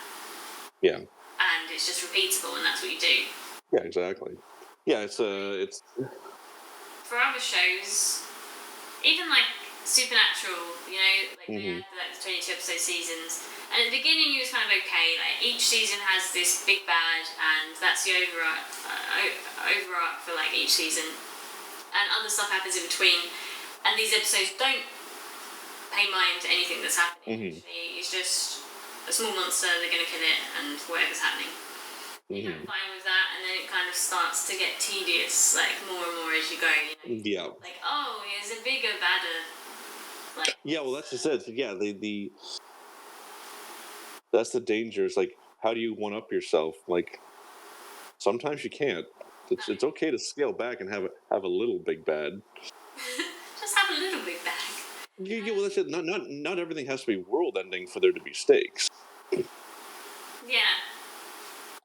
Yeah. And it's just repeatable, and that's what you do. Yeah, exactly. Yeah, it's For other shows, even like Supernatural, they had like the 22 episode seasons, and at the beginning it was kind of okay. Like each season has this big bad, and that's the overarch for like each season, and other stuff happens in between, and these episodes don't pay mind to anything that's happening. It's just a small monster, they're going to kill it, and whatever's happening. You're kind of fine with that, and then it kind of starts to get tedious, like more and more as you go. Yeah. Like, oh, there's a bigger, badder. Like. Yeah, well, that's just it. Yeah, that's the danger. It's like, how do you one up yourself? Like, sometimes you can't. It's okay to scale back and have a little big bad. Just have a little big bag. Yeah, well, that's it. Not everything has to be world ending for there to be stakes. Yeah.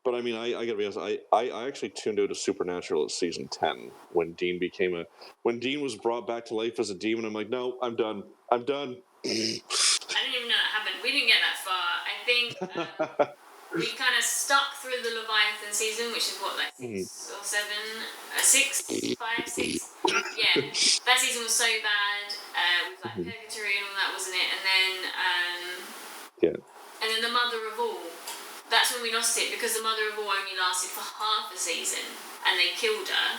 But I mean, I gotta be honest. I actually tuned out of Supernatural at season 10 when Dean was brought back to life as a demon. I'm like, no, I'm done. I didn't even know that happened. We didn't get that far. I think we kind of stuck through the Leviathan season, which is what, like 6 or 7, 6, 5, 6. Yeah, that season was so bad. With like Purgatory and all that, wasn't it? And then and then the Mother of All. That's when we lost it because the Mother of All only lasted for half a season, and they killed her.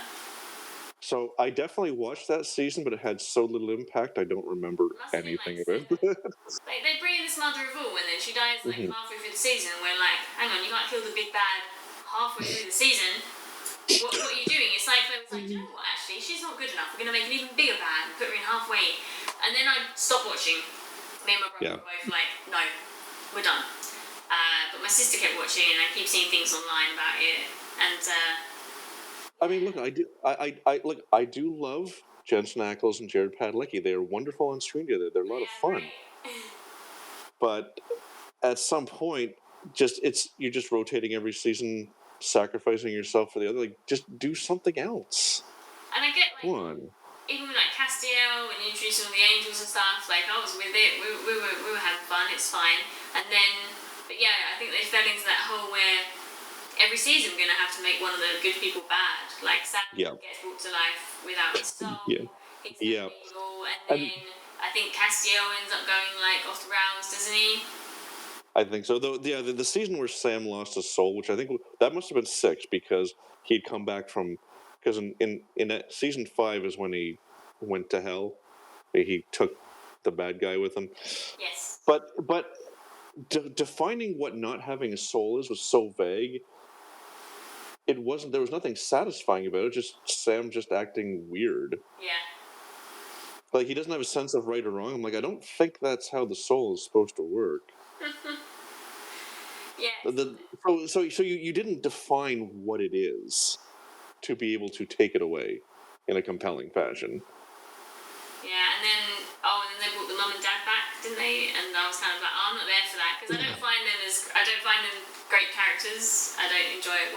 So I definitely watched that season, but it had so little impact, I don't remember anything about it. They bring in this Mother of All, and then she dies like halfway through the season, and we're like, hang on, you can't kill the big bad halfway through the season. What are you doing? It's like, you know what, actually, she's not good enough. We're going to make an even bigger bad and put her in halfway. And then I stopped watching. Me and my brother were both like, no, we're done. But my sister kept watching, and I keep seeing things online about it. And I mean, look, I do love Jensen Ackles and Jared Padalecki. They are wonderful on screen together. They're a lot of fun. But at some point, you're just rotating every season, sacrificing yourself for the other. Like, just do something else. And I get Come on. Even with like Castiel and introducing all the angels and stuff, like I was with it. We were having fun. It's fine. And then. But yeah, I think they fell into that hole where every season we're going to have to make one of the good people bad. Like Sam gets brought to life without his soul. He's evil. And then I think Castiel ends up going like off the rails, doesn't he? I think so. Though, yeah, the season where Sam lost his soul, which I think that must have been 6 because he'd come back from. Because in season 5 is when he went to hell. He took the bad guy with him. Yes. But. Defining what not having a soul is was so vague. It wasn't. There was nothing satisfying about it. Just Sam just acting weird. Yeah. Like he doesn't have a sense of right or wrong. I'm like, I don't think that's how the soul is supposed to work. Yeah. So you didn't define what it is to be able to take it away in a compelling fashion. Yeah, and then they brought the mum and dad back, didn't they? And I was kind of like, I'm not there for that because I don't find them great characters. I don't enjoy it.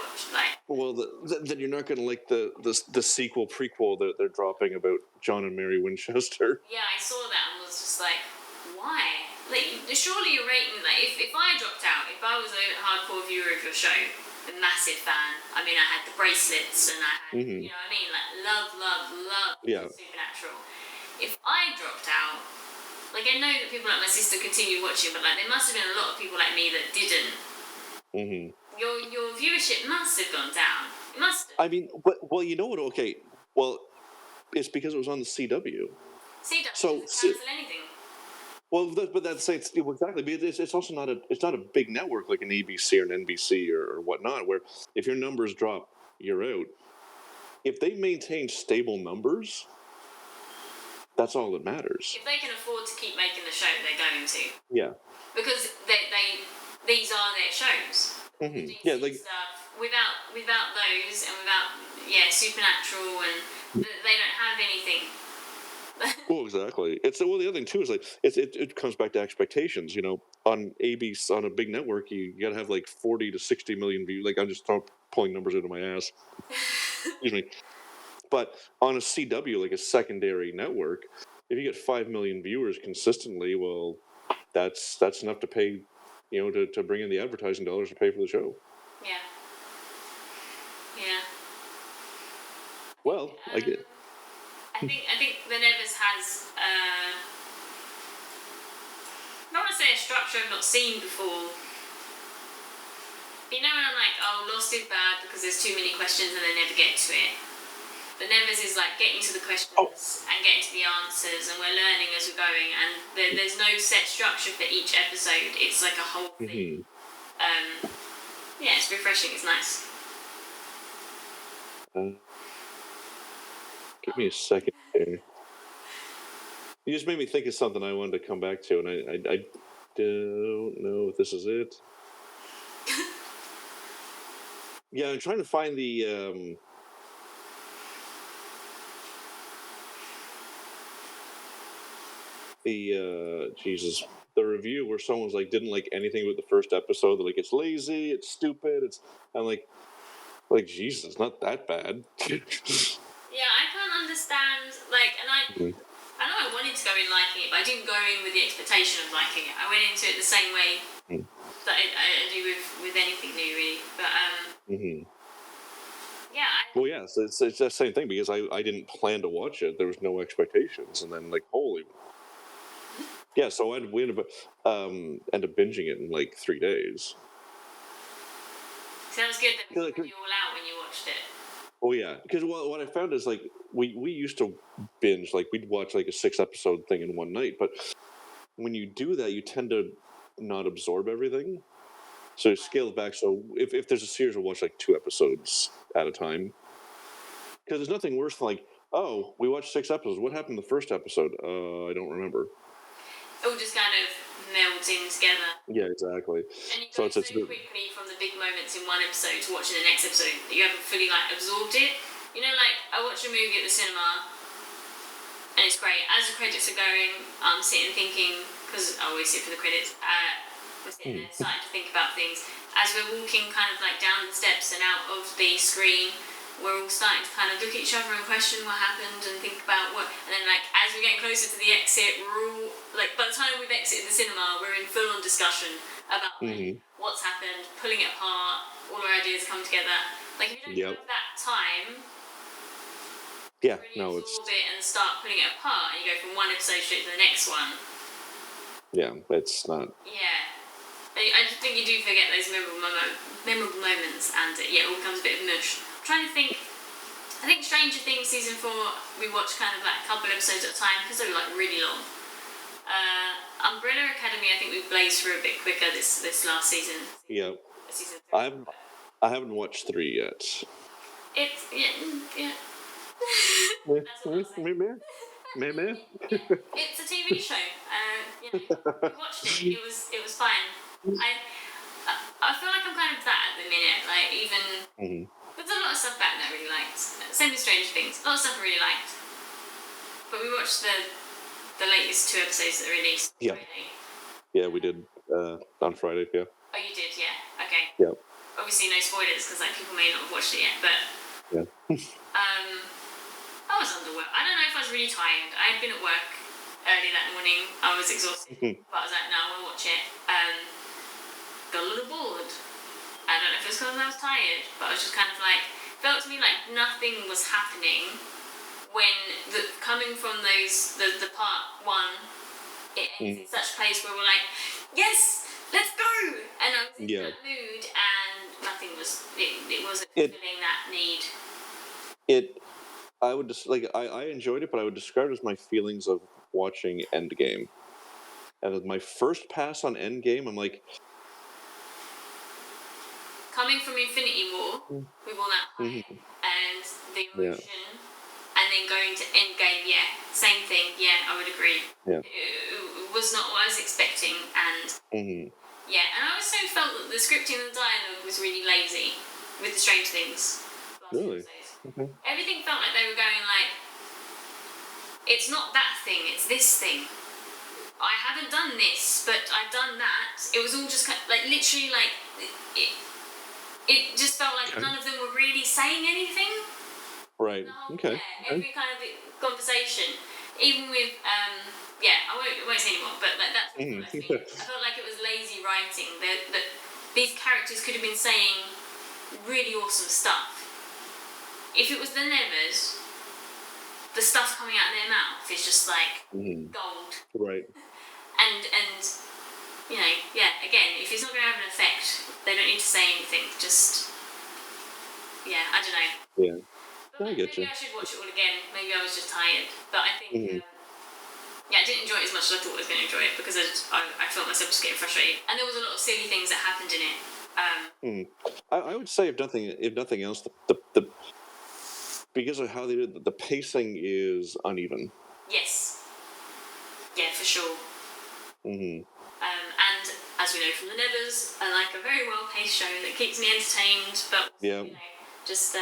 Well, then you're not going to like the sequel prequel that they're dropping about John and Mary Winchester. Yeah, I saw that and was just like, why? Like, surely you're rating, like, if I dropped out, if I was a hardcore viewer of your show, a massive fan, I mean, I had the bracelets and I had, you know what I mean, like, love Supernatural. If I dropped out, like, I know that people like my sister continued watching, but, like, there must have been a lot of people like me that didn't. Your viewership must have gone down. It must have. I mean, well, you know what? Okay, well, it's because it was on the CW. CW so doesn't cancel anything. Well, but that's exactly. But it's also not a big network like an ABC or an NBC or whatnot, where if your numbers drop, you're out. If they maintain stable numbers, that's all that matters. If they can afford to keep making the show, they're going to. Yeah. Because these are their shows. Yeah, like stuff without those and without Supernatural, and they don't have anything. Well, exactly. The other thing too is like it comes back to expectations. You know, on ABC, on a big network, you got to have like 40 to 60 million views. Like I'm just pulling numbers out of my ass. Excuse me. But on a CW, like a secondary network, if you get 5 million viewers consistently, well, that's enough to pay, to bring in the advertising dollars to pay for the show. Yeah. Yeah. Well, I get. I think The Nevers has, I don't want to say a structure I've not seen before. But you know when I'm like, oh, Lost is bad because there's too many questions and they never get to it. The Nevers is like getting to the questions and getting to the answers, and we're learning as we're going, and there's no set structure for each episode. It's like a whole thing. Yeah, it's refreshing. It's nice. Give me a second here. You just made me think of something I wanted to come back to, and I don't know if this is it. Yeah, I'm trying to find the review where someone's like didn't like anything about the first episode. They're like, it's lazy, it's stupid. I'm like Jesus, it's not that bad. Yeah, I can't understand, like, and I know I wanted to go in liking it, but I didn't go in with the expectation of liking it. I went into it the same way that I do with anything new, really. But, yeah. Well, yeah, so it's the same thing, because I didn't plan to watch it. There was no expectations, and then, like, holy... Yeah, so we ended up binging it in, like, 3 days. Sounds good that we spread you all out when you watched it. Oh yeah, because what I found is like we used to binge, like we'd watch like a 6-episode thing in one night, but when you do that, you tend to not absorb everything, so scale it back. So if there's a series, we'll watch like 2 episodes at a time, because there's nothing worse than like, oh, we watched 6 episodes. What happened in the first episode? I don't remember. It all just kind of melds in together. Yeah, exactly. And you go so quickly from the big moments in one episode to watching the next episode that you haven't fully like absorbed it. You know, like I watch a movie at the cinema and it's great. As the credits are going, I'm sitting thinking, because I always sit for the credits, we're sitting there starting to think about things. As we're walking kind of like down the steps and out of the screen, we're all starting to kind of look at each other and question what happened and think about what, and then like as we're getting closer to the exit, we're all like, by the time we've exited the cinema, we're in full-on discussion about like, what's happened, pulling it apart, all our ideas come together. Like if you don't have that time, really absorb it and start pulling it apart, and you go from one episode straight to the next one. Yeah, it's not. Yeah, I just think you do forget those memorable moments, and it all becomes a bit of mush. Trying to think, I think Stranger Things season 4 we watched kind of like a couple episodes at a time because they were like really long. Umbrella Academy I think we blazed through a bit quicker this last season. Yeah. Season 3. I haven't watched 3 yet. It's yeah. That's what I'll say. It's a TV show. We watched it. It was fine. I feel like I'm kind of that at the minute. Like even. There's a lot of stuff back that I really liked. Same with Stranger Things. A lot of stuff I really liked. But we watched the latest 2 episodes that are released. Yeah. Friday. Yeah, we did. on Friday. Yeah. Oh, you did, yeah. Okay. Yeah. Obviously, no spoilers because like people may not have watched it yet, but Yeah. I was underwhelmed. I don't know if I was really tired. I had been at work early that morning. I was exhausted, but I was like, no, I want to watch it. Got a little bored. I don't know if it was because I was tired, but I was just kind of like, felt to me like nothing was happening when coming from the part one, it ends in such a place where we're like, yes, let's go, and I was in that mood, and nothing was. It wasn't fulfilling that need. I would just I enjoyed it, but I would describe it as my feelings of watching Endgame. And with my first pass on Endgame, I'm like, coming from Infinity War with all that hype and the emotion, and then going to Endgame, same thing. Yeah, I would agree. Yeah. It was not what I was expecting, and and I also felt that the scripting and the dialogue was really lazy with the Strange Things. Really? Okay. Everything felt like they were going like, it's not that thing, it's this thing. I haven't done this, but I've done that. It was all just kind of, like literally like it just felt like none of them were really saying anything. Right. Okay. Every kind of conversation, even with I won't say anymore, but like, that's what I felt like it was lazy writing. That these characters could have been saying really awesome stuff. If it was the Nevers, the stuff coming out of their mouth is just like gold. Right. And again, if it's not going to have an effect, they don't need to say anything. Just, I don't know. Yeah. But I get maybe you. I should watch it all again. Maybe I was just tired. But I think, I didn't enjoy it as much as I thought I was going to enjoy it because I felt myself just getting frustrated. And there was a lot of silly things that happened in it. I would say, if nothing else, the because of how they did the pacing is uneven. Yes. Yeah, for sure. Mm-hmm. And as we know from the Nevers, I like a very well-paced show that keeps me entertained, but just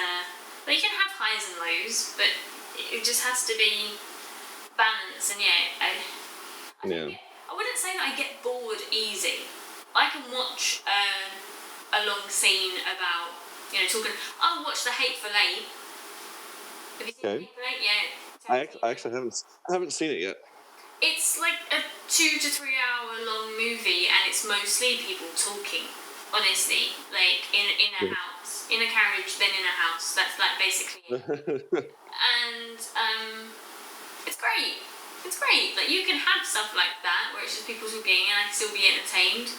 but you can have highs and lows, but it just has to be balanced. And I wouldn't say that I get bored easy. I can watch a long scene about talking. I'll watch The Hateful Eight. Have you seen The Hateful Eight? Yeah. I actually haven't seen it yet. It's like a 2 to 3 hour long movie, and it's mostly people talking. Honestly, like in a house, in a carriage, then in a house. That's like basically it. And it's great. It's great. Like you can have stuff like that where it's just people talking, and I can still be entertained.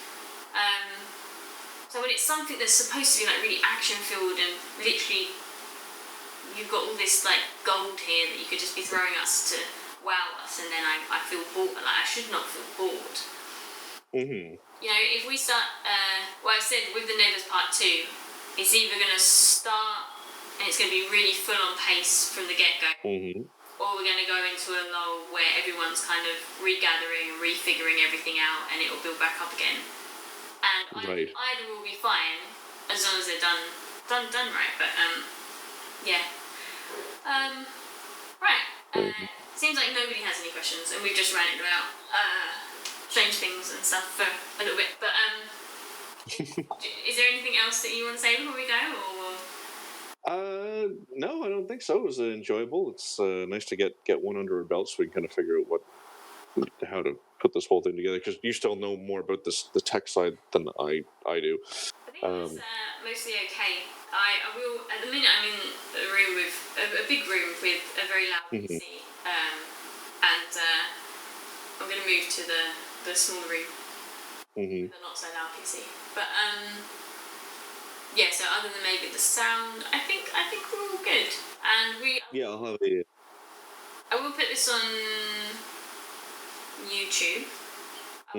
So when it's something that's supposed to be like really action filled and literally you've got all this like gold here that you could just be throwing us to wow us, and then I feel bored. Like I should not feel bored. If we start, I said with the Nevers Part 2, it's either going to start and it's going to be really full on pace from the get go, or we're going to go into a lull where everyone's kind of regathering and refiguring everything out, and it'll build back up again. And either will be fine as long as they're done right. But seems like nobody has any questions, and we've just ranted about strange things and stuff for a little bit. But is there anything else that you want to say before we go? Or no, I don't think so. It was enjoyable. It's nice to get one under our belt so we can kind of figure out how to put this whole thing together, because you still know more about the tech side than I do. I think it was mostly okay. I will, at the minute I'm in a room with a big room with a very loud PC, and I'm going to move to the smaller room with a not so loud PC. But so other than maybe the sound, I think we're all good. And I'll have a. I will put this on YouTube. I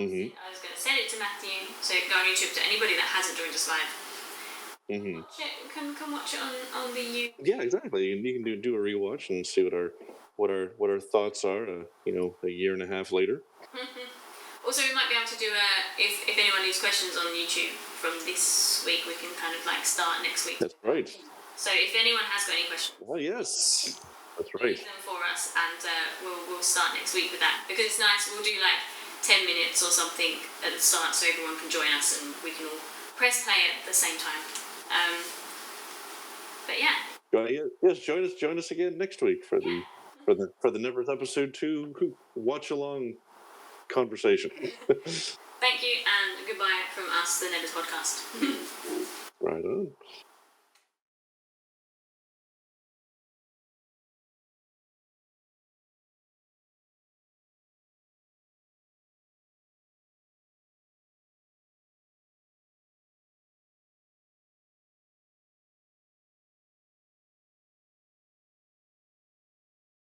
was going to send it to Matthew, so it can go on YouTube to anybody that hasn't joined us live. Watch it, can watch it on the YouTube. Yeah, exactly. You can do a rewatch and see what our thoughts are. A year and a half later. Also, we might be able to do if anyone leaves questions on YouTube from this week, we can kind of like start next week. That's right. So if anyone has got any questions, yes, that's right. leave them for us, and we'll start next week with that, because it's nice. We'll do like 10 minutes or something at the start so everyone can join us and we can all press play at the same time. But yeah. Yes, join us again next week for the Nevers episode 2 watch along conversation. Thank you and goodbye from us, the Nevers Podcast. Right on.